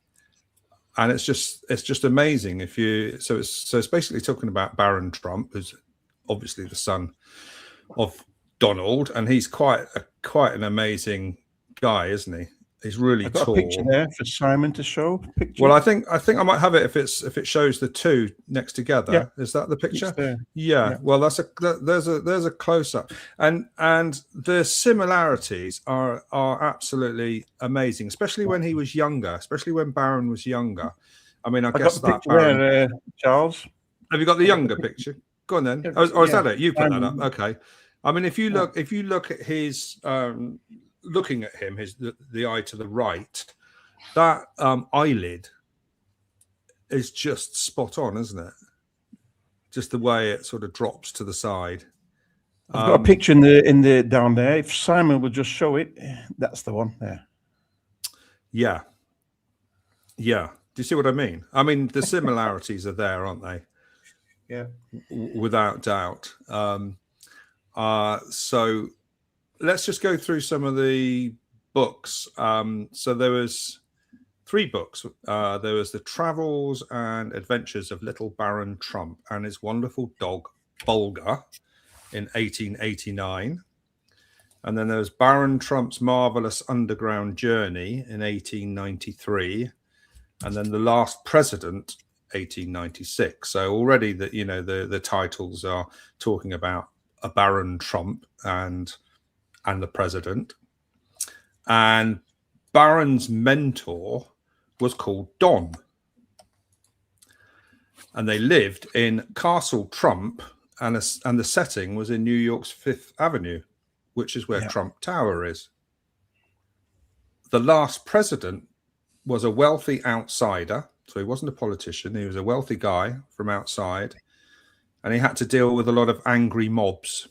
it's just amazing. So it's basically talking about Baron Trump, who's obviously the son of Donald, and he's quite an amazing guy, isn't he? He's really I've got tall. a picture there for Simon to show. Picture. Well, I think I might have it if it shows the two next together. Yeah. Is that the picture? Yeah. Well, there's a close up, and the similarities are absolutely amazing, especially when he was younger, especially when Baron was younger. I mean, I guess that Baron, there, Charles. Have you got the younger picture? Go on then. Or is that it? You put that up. Okay. I mean, if you look at his. Looking at him, the eye to the right, that eyelid is just spot on, isn't it? Just the way it sort of drops to the side. I've got a picture in the down there. If Simon would just show it, that's the one there. Yeah. Do you see what I mean? I mean, the similarities are there, aren't they? Yeah, without doubt. So. Let's just go through some of the books. So there was 3 books. There was The Travels and Adventures of Little Baron Trump and his wonderful dog, Bulger, in 1889. And then there was Baron Trump's Marvelous Underground Journey in 1893. And then The Last President, 1896. So already the titles are talking about a Baron Trump and the president. And Baron's mentor was called Don. And they lived in Castle Trump, and the setting was in New York's Fifth Avenue, which is where Trump Tower is. The Last President was a wealthy outsider, so he wasn't a politician. He was a wealthy guy from outside, and he had to deal with a lot of angry mobs.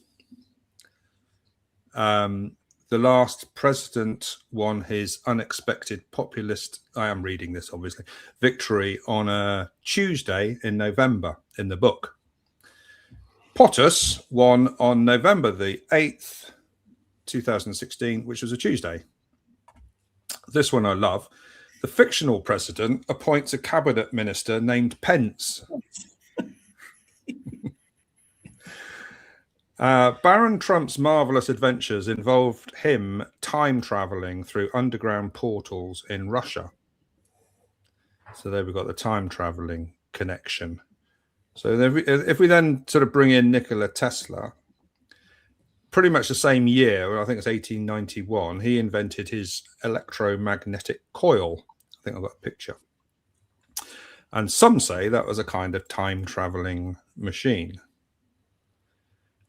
The Last President won his unexpected populist, I am reading this obviously, victory on a Tuesday in November in the book. POTUS won on November the 8th, 2016, which was a Tuesday. This one I love. The fictional president appoints a cabinet minister named Pence. Baron Trump's marvelous adventures involved him time traveling through underground portals in Russia. So there we've got the time traveling connection. So if we then sort of bring in Nikola Tesla, pretty much the same year, I think it's 1891, he invented his electromagnetic coil. I think I've got a picture. And some say that was a kind of time traveling machine.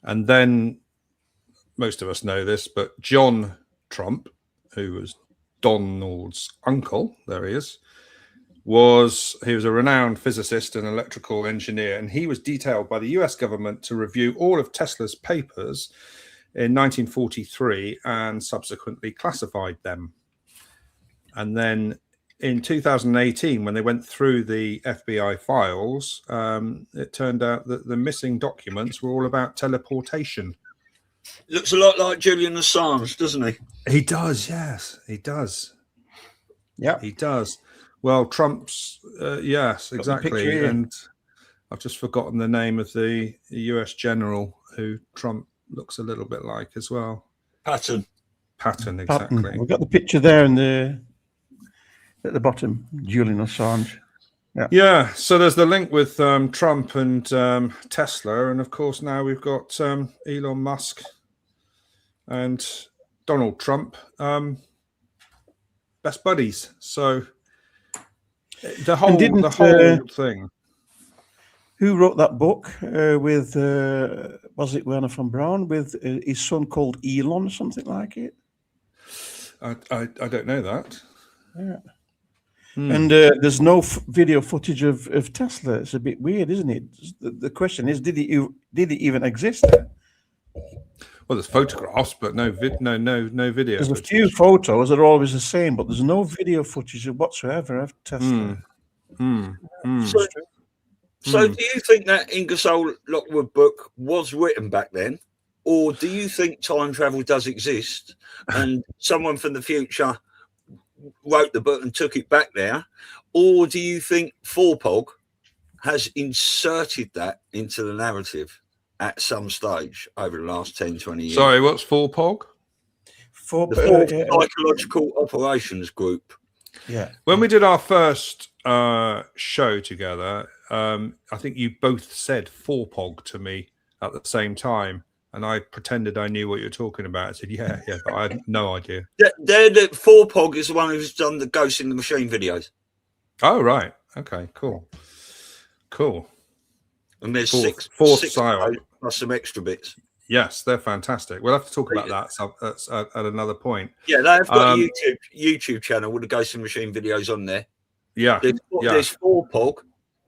And then most of us know this, but John Trump, who was Donald's uncle, there he is, was a renowned physicist and electrical engineer, and he was detailed by the US government to review all of Tesla's papers in 1943 and subsequently classified them. And then in 2018, when they went through the FBI files, it turned out that the missing documents were all about teleportation. Looks a lot like Julian Assange, doesn't he? He does, yes, he does. Yeah, he does. Well, Trump's, yes, exactly. And I've just forgotten the name of the US general who Trump looks a little bit like as well. Patton, exactly. Patton. We've got the picture there at the bottom, Julian Assange. Yeah, so there's the link with Trump and Tesla, and of course now we've got Elon Musk and Donald Trump, best buddies. So the whole thing. Who wrote that book with, was it Werner von Braun, with his son called Elon or something like it? I don't know that. Yeah. And there's no video footage of Tesla. It's a bit weird, isn't it? The question is, did he even exist? Well, there's photographs, but no video. There's a few photos that are always the same, but there's no video footage whatsoever of Tesla. So do you think that Ingersoll Lockwood book was written back then? Or do you think time travel does exist and someone from the future wrote the book and took it back there? Or do you think Forpog has inserted that into the narrative at some stage over the last 10, 20 years? Sorry, what's Forpog? The Psychological Operations Group. Yeah. When we did our first show together, I think you both said Forpog to me at the same time, and I pretended I knew what you were talking about. I said, yeah, but I had no idea. The Forpog is the one who's done the Ghost in the Machine videos. Oh, right. Okay, cool. And there's six psyop plus some extra bits. Yes, they're fantastic. We'll have to talk about that at another point. Yeah, they've got a YouTube channel with the Ghost in the Machine videos on there. Yeah. There's 4POG,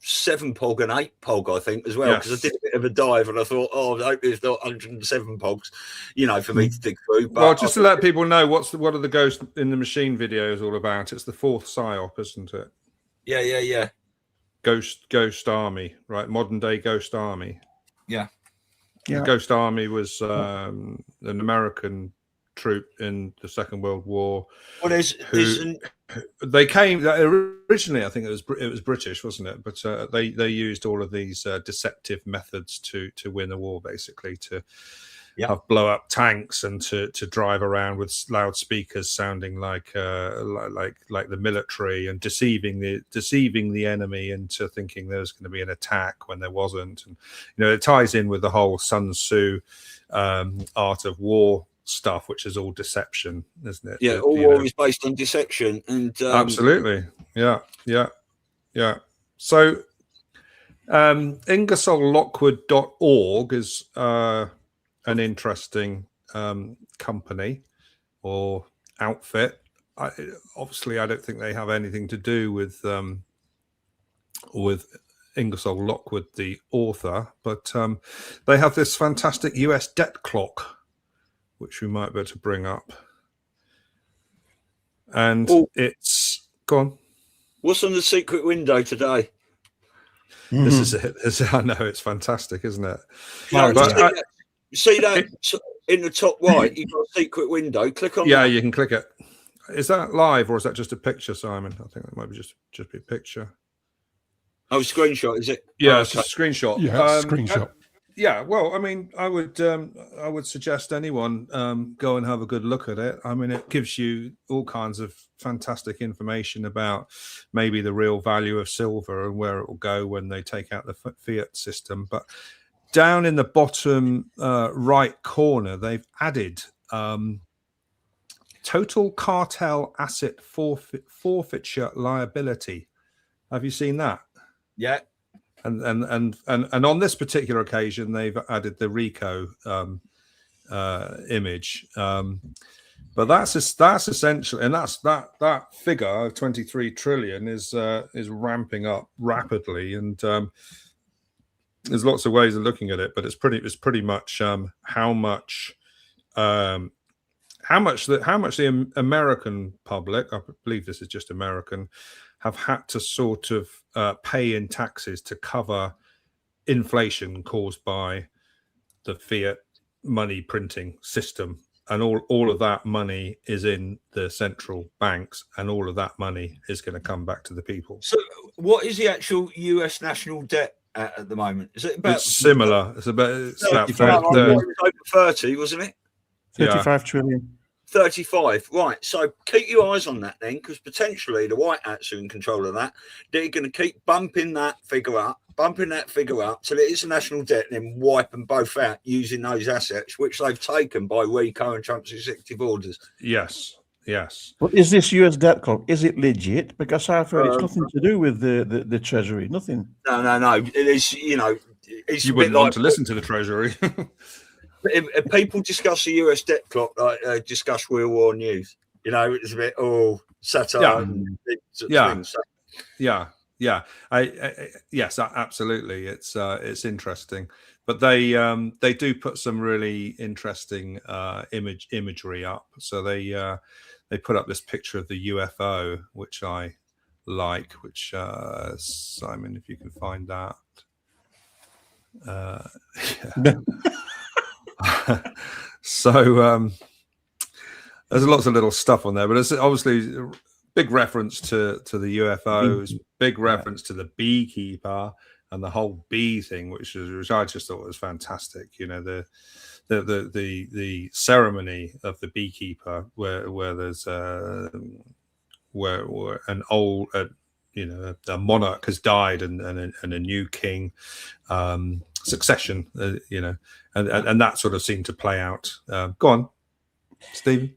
7POG, and 8POG, I think, as well, because I did a bit of a dive and I thought, I hope there's not 107 POGs, for me to dig through. But well, just to let people know, what are the Ghost in the Machine videos all about? It's the fourth psyop, isn't it? Yeah. Ghost Army, right? Modern day Ghost Army. Yeah. The Ghost Army was an American troop in the Second World War. Well, they came originally. I think it was British, wasn't it? But they used all of these deceptive methods to win the war, basically to have blow up tanks and to drive around with loudspeakers sounding like the military and deceiving the enemy into thinking there was going to be an attack when there wasn't. And it ties in with the whole Sun Tzu art of war stuff, which is all deception, isn't it? Yeah, all war is based on deception. And absolutely. Yeah. So IngersollLockwood.org is an interesting company or outfit. Obviously, I don't think they have anything to do with Ingersoll Lockwood, the author, but they have this fantastic US debt clock, which we might be able to bring up. And it's gone. What's on the secret window today? This is it. I know, it's fantastic, isn't it? See that in the top right, you've got a secret window. Click on that. Yeah, you can click it. Is that live or is that just a picture, Simon? I think that might be just be a picture. Oh, screenshot, is it? Yeah, it's a screenshot. Yeah, screenshot. Yeah, well, I mean, I would suggest anyone go and have a good look at it. I mean, it gives you all kinds of fantastic information about maybe the real value of silver and where it will go when they take out the fiat system. But down in the bottom right corner, they've added total cartel asset forfeiture liability. Have you seen that? Yeah. And on this particular occasion, they've added the RICO image. But that's essentially, and that figure of 23 trillion is ramping up rapidly, and there's lots of ways of looking at it. But it's pretty much how much the American public, I believe this is just American, have had to sort of pay in taxes to cover inflation caused by the fiat money printing system. And all of that money is in the central banks, and all of that money is going to come back to the people. So what is the actual US national debt at the moment? Is it about... It's similar. It's about 30, wasn't it? 35 trillion. 35, right. So keep your eyes on that then, because potentially the White Hats are in control of that. They're going to keep bumping that figure up till it is a national debt, and then wipe them both out using those assets, which they've taken by RICO and Trump's executive orders. Yes. But is this US debt clock? Is it legit? Because I've heard it's nothing to do with the Treasury. Nothing. No. It is, it's you wouldn't want to listen to the Treasury. If people discuss the US debt clock, like discuss Real War News, it's a bit satire. Things. Yeah. Yes, absolutely. It's interesting, but they do put some really interesting imagery up. So they put up this picture of the UFO, which I like. Which Simon, if you can find that. So there's lots of little stuff on there, but it's obviously a big reference to the UFOs, big reference to the beekeeper and the whole bee thing, which I just thought was fantastic. The ceremony of the beekeeper, where there's where an old a monarch has died and a new king, succession, and that sort of seemed to play out. Go on, Stephen.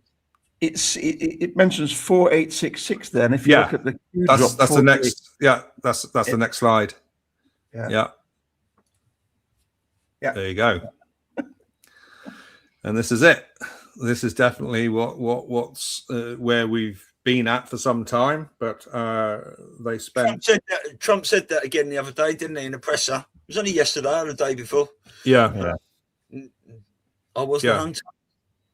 It mentions 4866 there, and if you look at the that's the next. Yeah, that's the next slide. Yeah. There you go. And this is it. This is definitely what's where we've been at for some time, but they spent. Trump said that again the other day, didn't he, in the presser? It was only yesterday or the day before. Yeah. I was the hunter.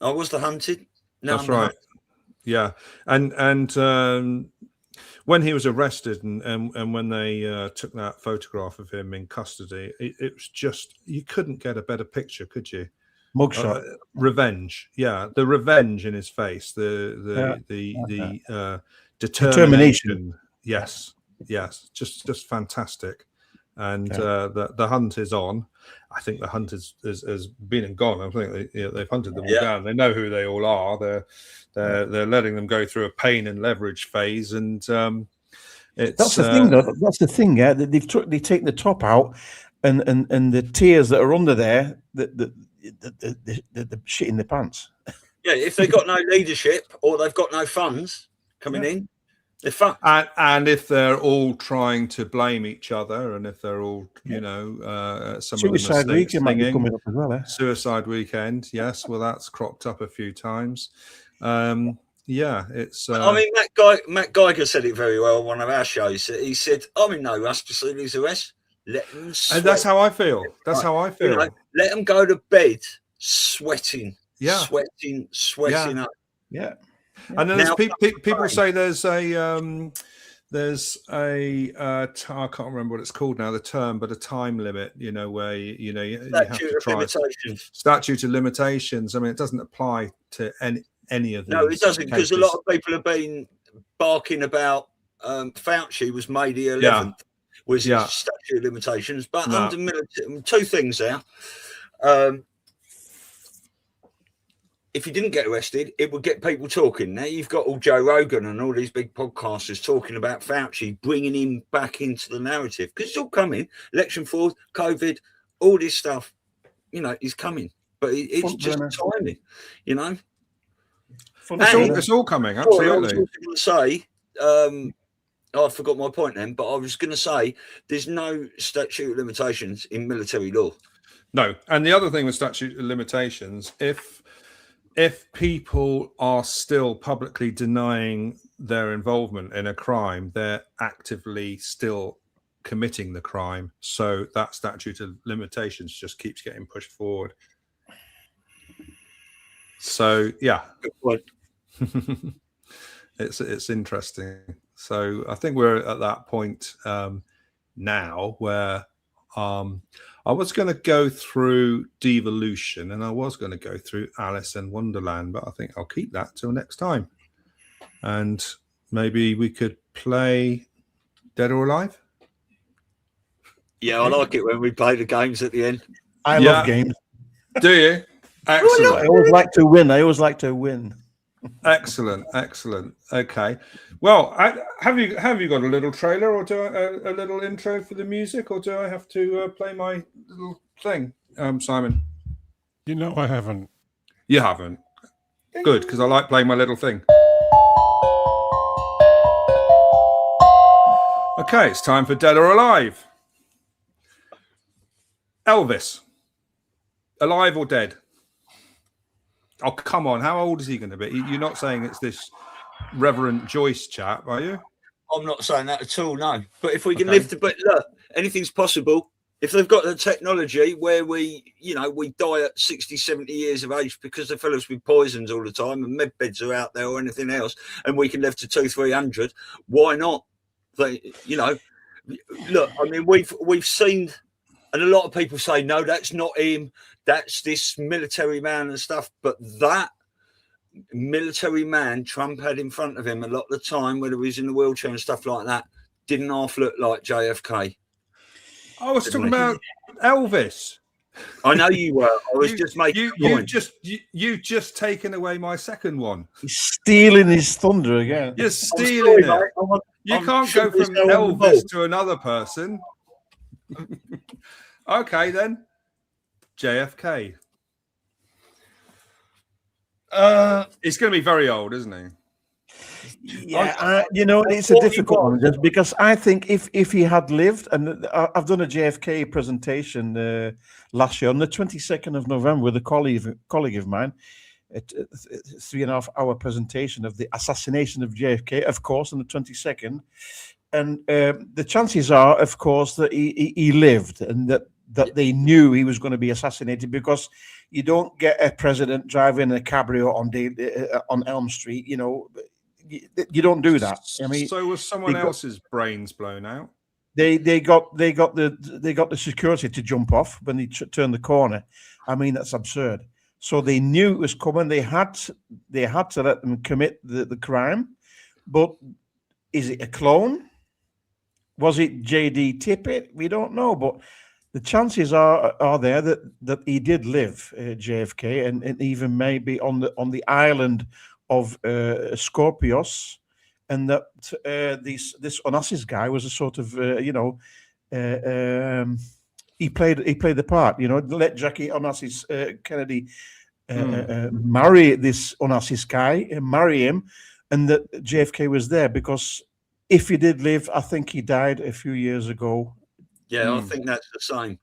I was the hunted. No, that's right. Yeah, and when he was arrested and when they took that photograph of him in custody, it was just, you couldn't get a better picture, could you? Mugshot. Revenge. Yeah, the revenge in his face, the determination. Yes, just fantastic. And the hunt is on. I think the hunt has been and gone. I think they've hunted them all down. They know who they all are. They're letting them go through a pain and leverage phase, and that's the thing. Though. That's the thing. Yeah, they've taken the top out, and the tiers that are under there, the shit in the pants. Yeah, if they've got no leadership or they've got no funds coming in. And if they're all trying to blame each other, and if they're all, some Suicide Weekend might be coming up as well. Suicide Weekend, yes. Well, that's cropped up a few times. It's. I mean, Matt Geiger said it very well on one of our shows. He said, "I'm in no rush to see these arrests. Let them sweat." And that's how I feel. That's how I feel. Let them go to bed sweating. Yeah, sweating up. Yeah. And then there's people say there's a I can't remember what it's called now, the term, but a time limit, where you have to try statute of limitations. I mean, it doesn't apply to any of these. No, it doesn't, because a lot of people have been barking about Fauci was May the 11th, was statute of limitations, but under military, two things there. If he didn't get arrested, it would get people talking. Now you've got all Joe Rogan and all these big podcasters talking about Fauci, bringing him back into the narrative, because it's all coming. Election fraud, COVID, all this stuff, is coming. But it's just timing, It's all coming, absolutely. I was going to say, I forgot my point then, but I was going to say there's no statute of limitations in military law. No. And the other thing with statute of limitations, if people are still publicly denying their involvement in a crime, they're actively still committing the crime. So that statute of limitations just keeps getting pushed forward. So yeah, it's interesting. So I think we're at that point now where I was going to go through devolution and I was going to go through Alice in Wonderland, but I think I'll keep that till next time. And maybe we could play Dead or Alive. Yeah, I like it when we play the games at the end. I love games. Do you? Excellent. I always like to win. Excellent. Okay. Well, have you got a little trailer or do a little intro for the music, or do I have to play my little thing, Simon? You know I haven't. You haven't. Good, because I like playing my little thing. Okay, it's time for Dead or Alive. Elvis, alive or dead? Oh, come on. How old is he going to be? You're not saying it's this Reverend Joyce chap, are you? I'm not saying that at all, no. But if we can live to... But look, anything's possible. If they've got the technology where we die at 60, 70 years of age because they fill us with poisons all the time and med beds are out there or anything else, and we can live to 200-300, why not? Look, I mean, we've seen... And a lot of people say, no, that's not him. That's this military man and stuff. But that military man Trump had in front of him a lot of the time, whether he was in the wheelchair and stuff like that, didn't half look like JFK. I was talking about Elvis. I know you were. I was just making a point. You've just taken away my second one. He's stealing his thunder again. You're stealing it. You can't go from Elvis to another person. Okay, then. JFK. He's going to be very old, isn't he? Yeah, it's a difficult one, just because I think if he had lived, and I've done a JFK presentation last year on the 22nd of November with a colleague of mine, a 3.5-hour presentation of the assassination of JFK, of course, on the 22nd. And the chances are, of course, that he lived and that they knew he was going to be assassinated, because you don't get a president driving a cabrio on Elm Street. You don't do that. I mean, so was someone else's brains blown out? They got the security to jump off when they turned the corner. I mean, that's absurd. So they knew it was coming. They had to let them commit the crime. But is it a clone? Was it J.D. Tippett? We don't know, but the chances are there that he did live, JFK, and even maybe on the island of Scorpios, and that this Onassis guy was a sort of he played the part. Let Jackie Onassis Kennedy marry this Onassis guy and marry him, and that JFK was there because. If he did live, I think he died a few years ago. Yeah, I think that's the same.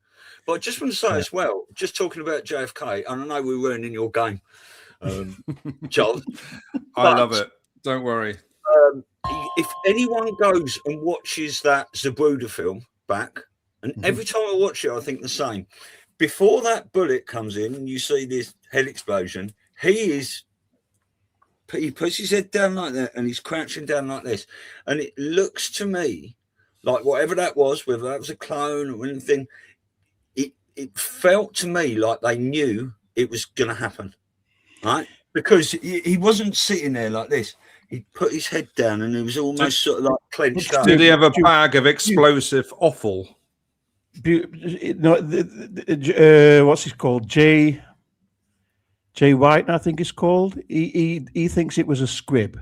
But I just want to say as well, just talking about JFK, and I know we weren't in your game, Charles. I love it. Don't worry. If anyone goes and watches that Zabruder film back, and every time I watch it, I think the same. Before that bullet comes in and you see this head explosion, he puts his head down like that and he's crouching down like this. And it looks to me like whatever that was, whether that was a clone or anything, it felt to me like they knew it was going to happen, right? Because he wasn't sitting there like this. He put his head down and it was almost sort of like clenched up. Did he have a bag of explosive offal? What's he called? Jay White, I think it's called. He thinks it was a squib.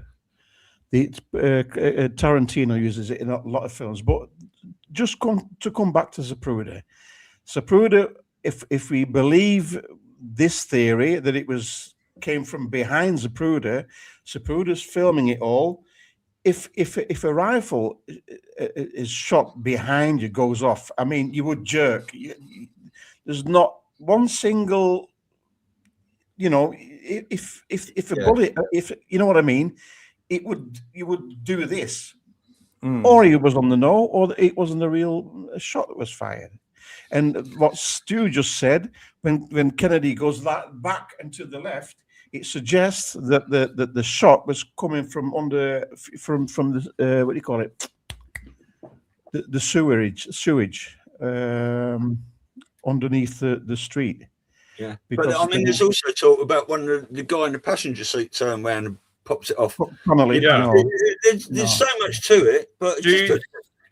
Tarantino uses it in a lot of films. But just come back to Zapruder. Zapruder, if we believe this theory that it came from behind Zapruder, Zapruder's filming it all. If a rifle is shot behind you, goes off, I mean, you would jerk. There's not one single, you know, if a bullet, if you know what I mean, you would do this, or he was on the no, or it wasn't a real shot that was fired. And what Stu just said, when Kennedy goes that back and to the left, it suggests that the shot was coming from the what do you call it? The sewage underneath the street. Yeah, but I mean, there's also talk about when the guy in the passenger seat turned around and pops it off. There's so much to it, but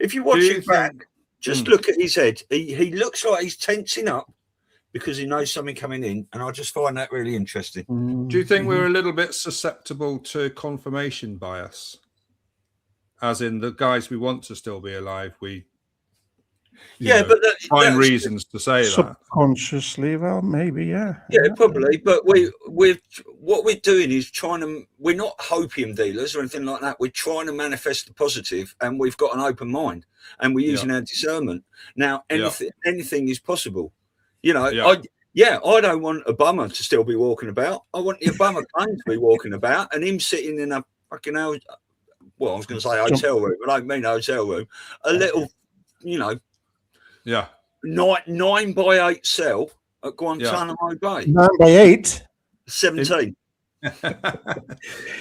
if you watch it back, just look at his head. He looks like he's tensing up because he knows something coming in, and I just find that really interesting. Do you think we're a little bit susceptible to confirmation bias? As in the guys we want to still be alive, we but find reasons to say that. Subconsciously, well, maybe, yeah, probably. But what we're doing is we're not hopium dealers or anything like that. We're trying to manifest the positive, and we've got an open mind, and we're using our discernment. Now, anything is possible. You know, I don't want a bummer to still be walking about. I want the Obama plane to be walking about, and him sitting in a fucking I was going to say hotel room, but I don't mean hotel room. A little, you know, 9x8 cell at Guantanamo Bay. 9x8, 17.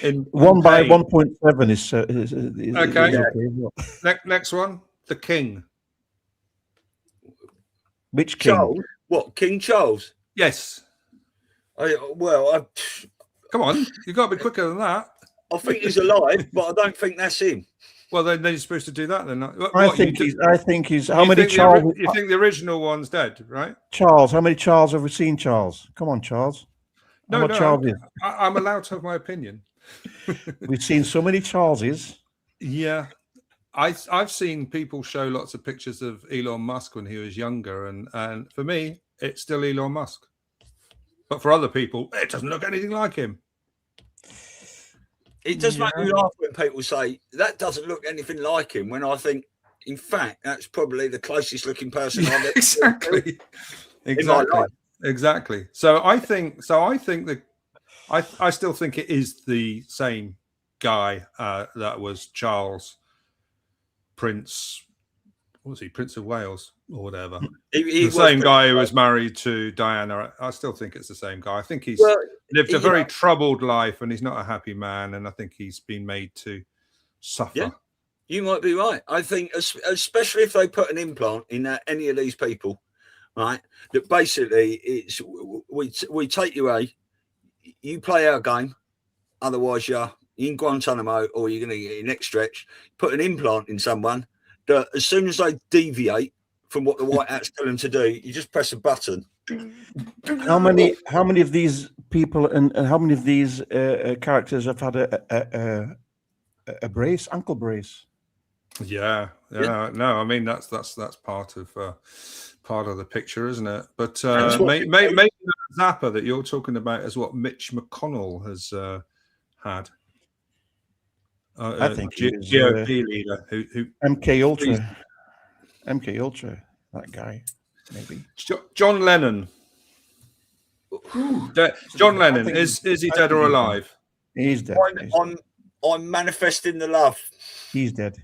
In 1 by 1.7 is okay. Next one, the King. Which king? Charles? What, King Charles? Yes. Come on, you've got to be quicker than that. I think he's alive, but I don't think that's him. Well, then you're supposed to do that. Then I think he's. How many Charles? You think the original one's dead, right? Charles. How many Charles have we seen? Charles, come on, Charles. Charles is? I'm allowed to have my opinion. We've seen so many Charleses. Yeah, I've seen people show lots of pictures of Elon Musk when he was younger, and for me, it's still Elon Musk. But for other people, it doesn't look anything like him. It does make me laugh when people say that doesn't look anything like him. When I think, in fact, that's probably the closest looking person I've ever seen in my life. Exactly. So I still think it is the same guy that was Charles Prince. What was he? Prince of Wales or whatever. The same guy who was married to Diana. I still think it's the same guy. I think he's lived a very troubled life, and he's not a happy man. And I think he's been made to suffer. Yeah, you might be right. I think, especially if they put an implant in any of these people, right? That basically it's we take you away, you play our game, otherwise you're in Guantanamo or you're going to get your neck stretched. Put an implant in someone that as soon as they deviate from what the White Hat's tell them to do, you just press a button. How many of these people and how many of these characters have had a brace, ankle brace? Yeah. No, I mean that's part of the picture, isn't it? But maybe the Zappa that you're talking about is what Mitch McConnell has had. I think GOP leader who MK Ultra, that guy, maybe. John Lennon. John Lennon is he dead or alive? He's dead. I'm manifesting the love. He's dead.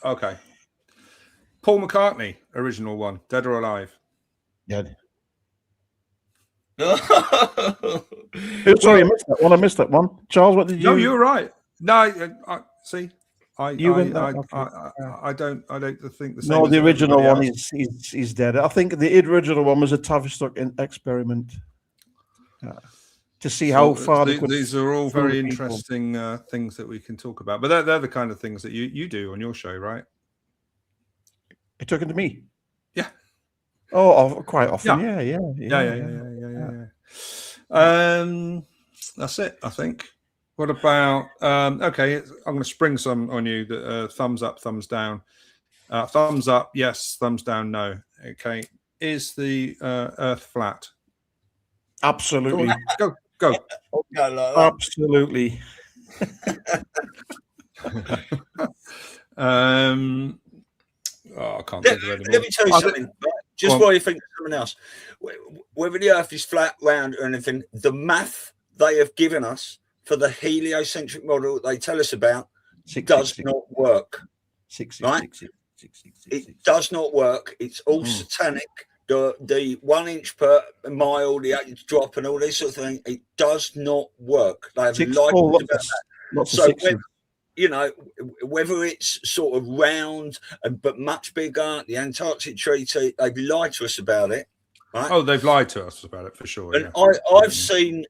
Okay. Paul McCartney, original one, dead or alive? Dead. Sorry, I missed that one. Charles, what did you? No, you're right. No, I don't think the same. No, the original one is dead. I think the original one was a Tavistock experiment to see how far these are all very interesting things that we can talk about. But they're the kind of things that you do on your show, right? You're talking to me? Yeah. Oh, quite often. Yeah. That's it, I think. What about okay, I'm going to spring some on you. Thumbs up, thumbs down. Thumbs up, yes. Thumbs down, no. Okay. Is the Earth flat? Absolutely. Go. Absolutely. I can't think of any more. Let me tell you something. just while you think of something else, whether the Earth is flat, round, or anything, the math they have given us for the heliocentric model they tell us about does not work. It does not work. It's all satanic. The 1 inch per mile, the 8-inch drop, and all this sort of thing. It does not work. They have lied about that. So, whether it's sort of round but much bigger, the Antarctic Treaty, they've lied to us about it. Right? Oh, they've lied to us about it for sure. And I've seen.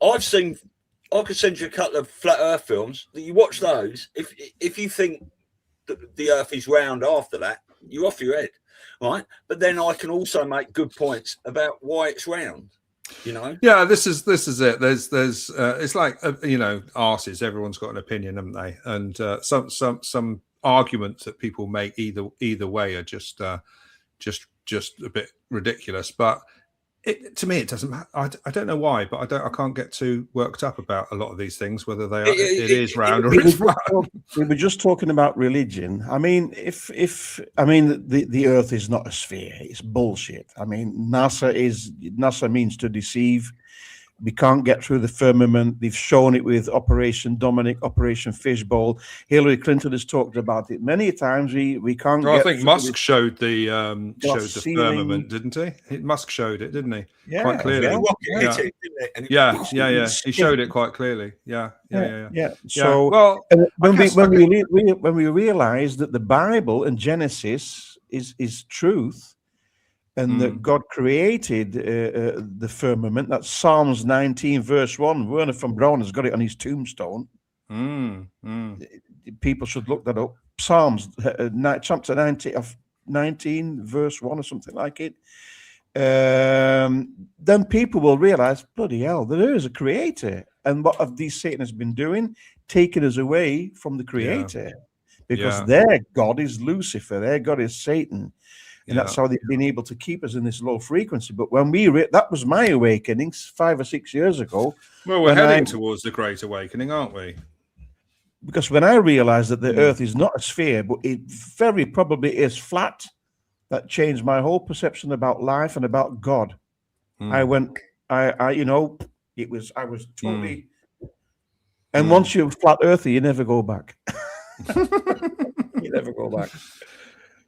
I could send you a couple of flat Earth films. That you watch those. If you think that the Earth is round after that, you're off your head, right? But then I can also make good points about why it's round. Yeah, this is it. There's it's like arses. Everyone's got an opinion, haven't they? And some arguments that people make either way are just a bit ridiculous. But to me, it doesn't matter. I don't know why, but I can't get too worked up about a lot of these things, whether they are it is round or it's flat. We were just talking about religion. I mean, the Earth is not a sphere. It's bullshit. I mean, NASA means to deceive. We can't get through the firmament. They've shown it with Operation Dominic, Operation Fishbowl. Hillary Clinton has talked about it many times. We can't. Well, I think Musk showed the firmament, didn't he? Musk showed it, didn't he? Yeah, quite clearly. Yeah. He showed it quite clearly. Yeah. So when we realize that the Bible and Genesis is truth, and that God created the firmament. That's Psalms 19, verse 1. Werner von Braun has got it on his tombstone. People should look that up. Psalms, chapter 19, verse 1 or something like it. Then people will realize, bloody hell, there is a creator. And what have these Satanists been doing? Taking us away from the creator. Because their God is Lucifer. Their God is Satan. And that's how they've been able to keep us in this low frequency. But when that was my awakening 5 or 6 years ago. Well, we're heading towards the Great Awakening, aren't we? Because when I realized that the Earth is not a sphere, but it very probably is flat, that changed my whole perception about life and about God. I was totally. And once you're flat earther, you never go back. You never go back.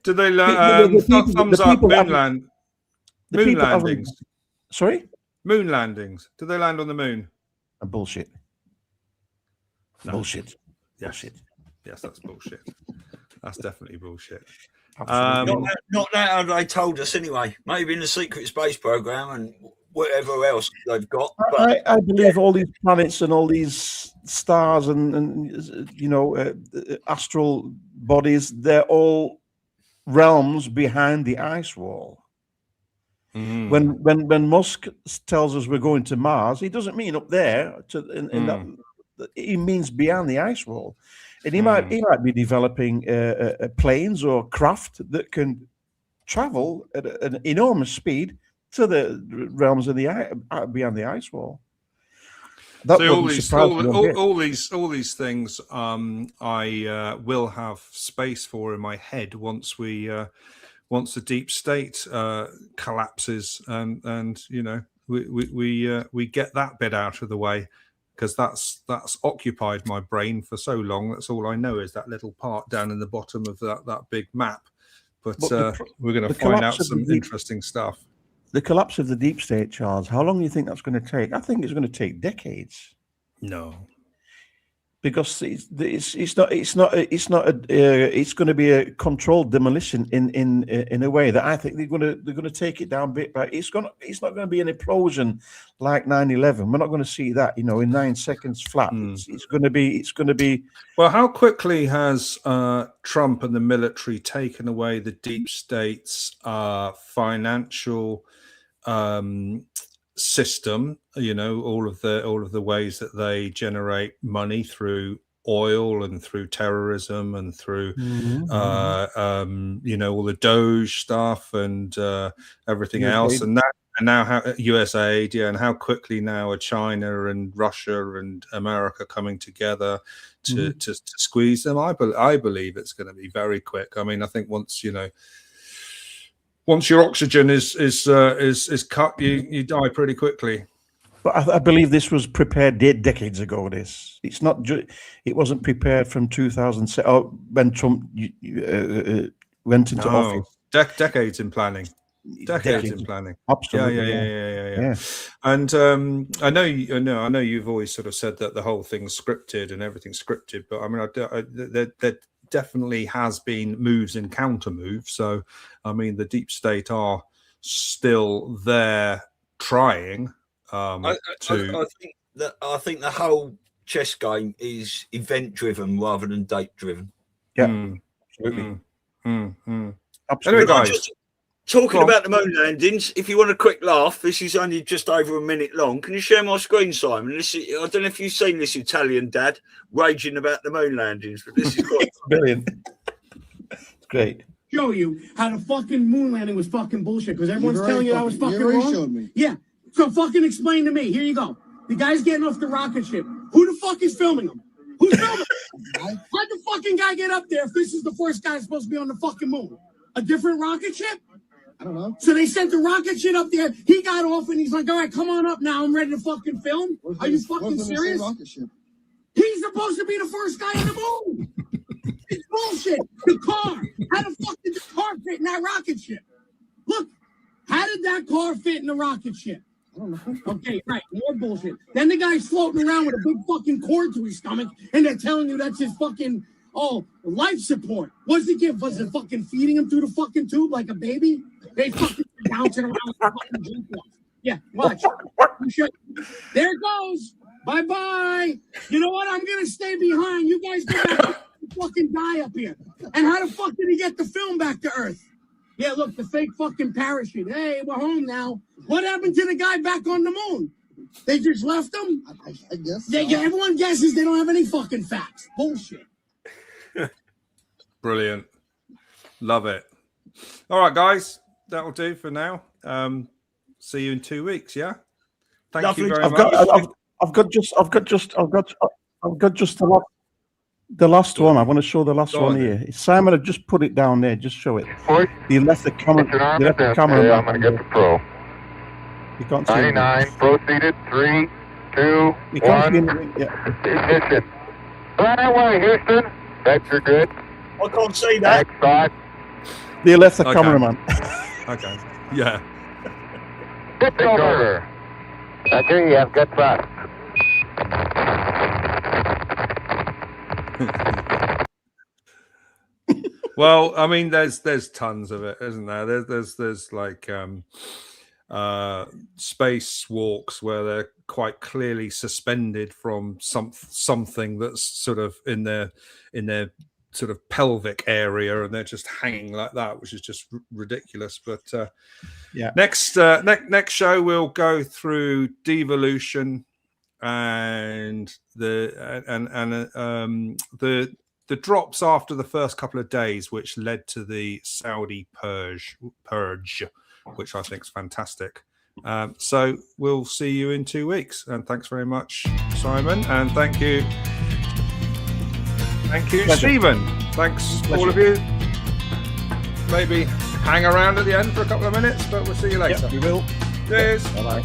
Do they learn thumbs up moon landings? Sorry? Moon landings. Do they land on the moon? Bullshit. No. Bullshit. Yes. Bullshit. Yes, that's bullshit. That's definitely bullshit. Not that how they told us anyway. Maybe in the secret space program and whatever else they've got. But I believe all these planets and all these stars and astral bodies, they're all realms behind the ice wall. When Musk tells us we're going to Mars, he doesn't mean up there. He means beyond the ice wall, and he might be developing planes or craft that can travel at an enormous speed to the realms of beyond the ice wall. All these things I will have space for in my head once the deep state collapses and we get that bit out of the way, because that's occupied my brain for so long. That's all I know is that little part down in the bottom of that big map. But we're going to find out some interesting stuff. The collapse of the deep state, Charles, how long do you think that's going to take? I think it's going to take decades. No, because it's going to be a controlled demolition in a way that I think they're going to take it down bit by. It's not going to be an implosion like 9/11. We're not going to see that, in 9 seconds flat. It's going to be. Well, how quickly has Trump and the military taken away the deep state's financial system? All of the ways that they generate money through oil and through terrorism and through all the Doge stuff and everything else, and now how USAID, and how quickly now are China and Russia and America coming together to squeeze them. I believe it's going to be very quick. I mean, I think once once your oxygen is cut, you die pretty quickly. But I believe this was prepared decades ago. It's not. It wasn't prepared from 2007 when Trump went into office. Decades in planning. Decades in planning. Absolutely. Yeah. And I know you've always sort of said that the whole thing's scripted and everything's scripted, but I mean, there definitely has been moves and counter moves. So, I mean, the deep state are still there trying. I think the whole chess game is event driven rather than date driven. Yeah, absolutely. Absolutely. Anyway, guys. Talking about the moon landings, if you want a quick laugh, this is only just over a minute long. Can you share my screen, Simon? I don't know if you've seen this Italian dad raging about the moon landings, but this is quite brilliant. It's great. Show you how the fucking moon landing was fucking bullshit because everyone's telling you I was fucking wrong. Showed me. Yeah, so fucking explain to me. Here you go. The guy's getting off the rocket ship. Who the fuck is filming him? Who's filming him? How'd the fucking guy get up there if this is the first guy supposed to be on the fucking moon? A different rocket ship? I don't know. So they sent the rocket shit up there. He got off and he's like, all right, come on up now. I'm ready to fucking film. Are you fucking serious? He's supposed to be the first guy on the moon. It's bullshit. The car. How the fuck did the car fit in that rocket ship? Look, how did that car fit in the rocket ship? I don't know. Okay, right. More bullshit. Then the guy's floating around with a big fucking cord to his stomach and they're telling you that's his fucking, life support. What's it give? Was it fucking feeding him through the fucking tube like a baby? They fucking bouncing around with fucking drink ones. Yeah, watch. There it goes. Bye-bye. You know what? I'm going to stay behind. You guys go back and fucking die up here. And how the fuck did he get the film back to Earth? Yeah, look, the fake fucking parachute. Hey, we're home now. What happened to the guy back on the moon? They just left him? I guess so. Everyone guesses they don't have any fucking facts. Bullshit. Brilliant. Love it. All right, guys. That'll do for now. See you in 2 weeks. Yeah. Thank you very much. I've got just the last one. I want to show the last one here. Simon had just put it down there. Just show it. He left the camera. I'm going to get the pro. You can't 99 proceeded. 3, 2, 1. Ignition. Right away, Houston. Vector good. I can't see that. Next thought. They left the cameraman. Okay. Yeah. Good over. Roger, you have good thrust. Well, I mean, there's tons of it, isn't there? There's like space walks where they're quite clearly suspended from something that's sort of in their sort of pelvic area, and they're just hanging like that, which is just ridiculous. But yeah, next show we'll go through devolution and the drops after the first couple of days, which led to the Saudi purge, which I think is fantastic. So we'll see you in 2 weeks, and thanks very much, Simon, and thank you. Thank you, pleasure. Stephen. Thanks, pleasure. All of you. Maybe hang around at the end for a couple of minutes, but we'll see you later. Yep, we will. Cheers. Bye-bye.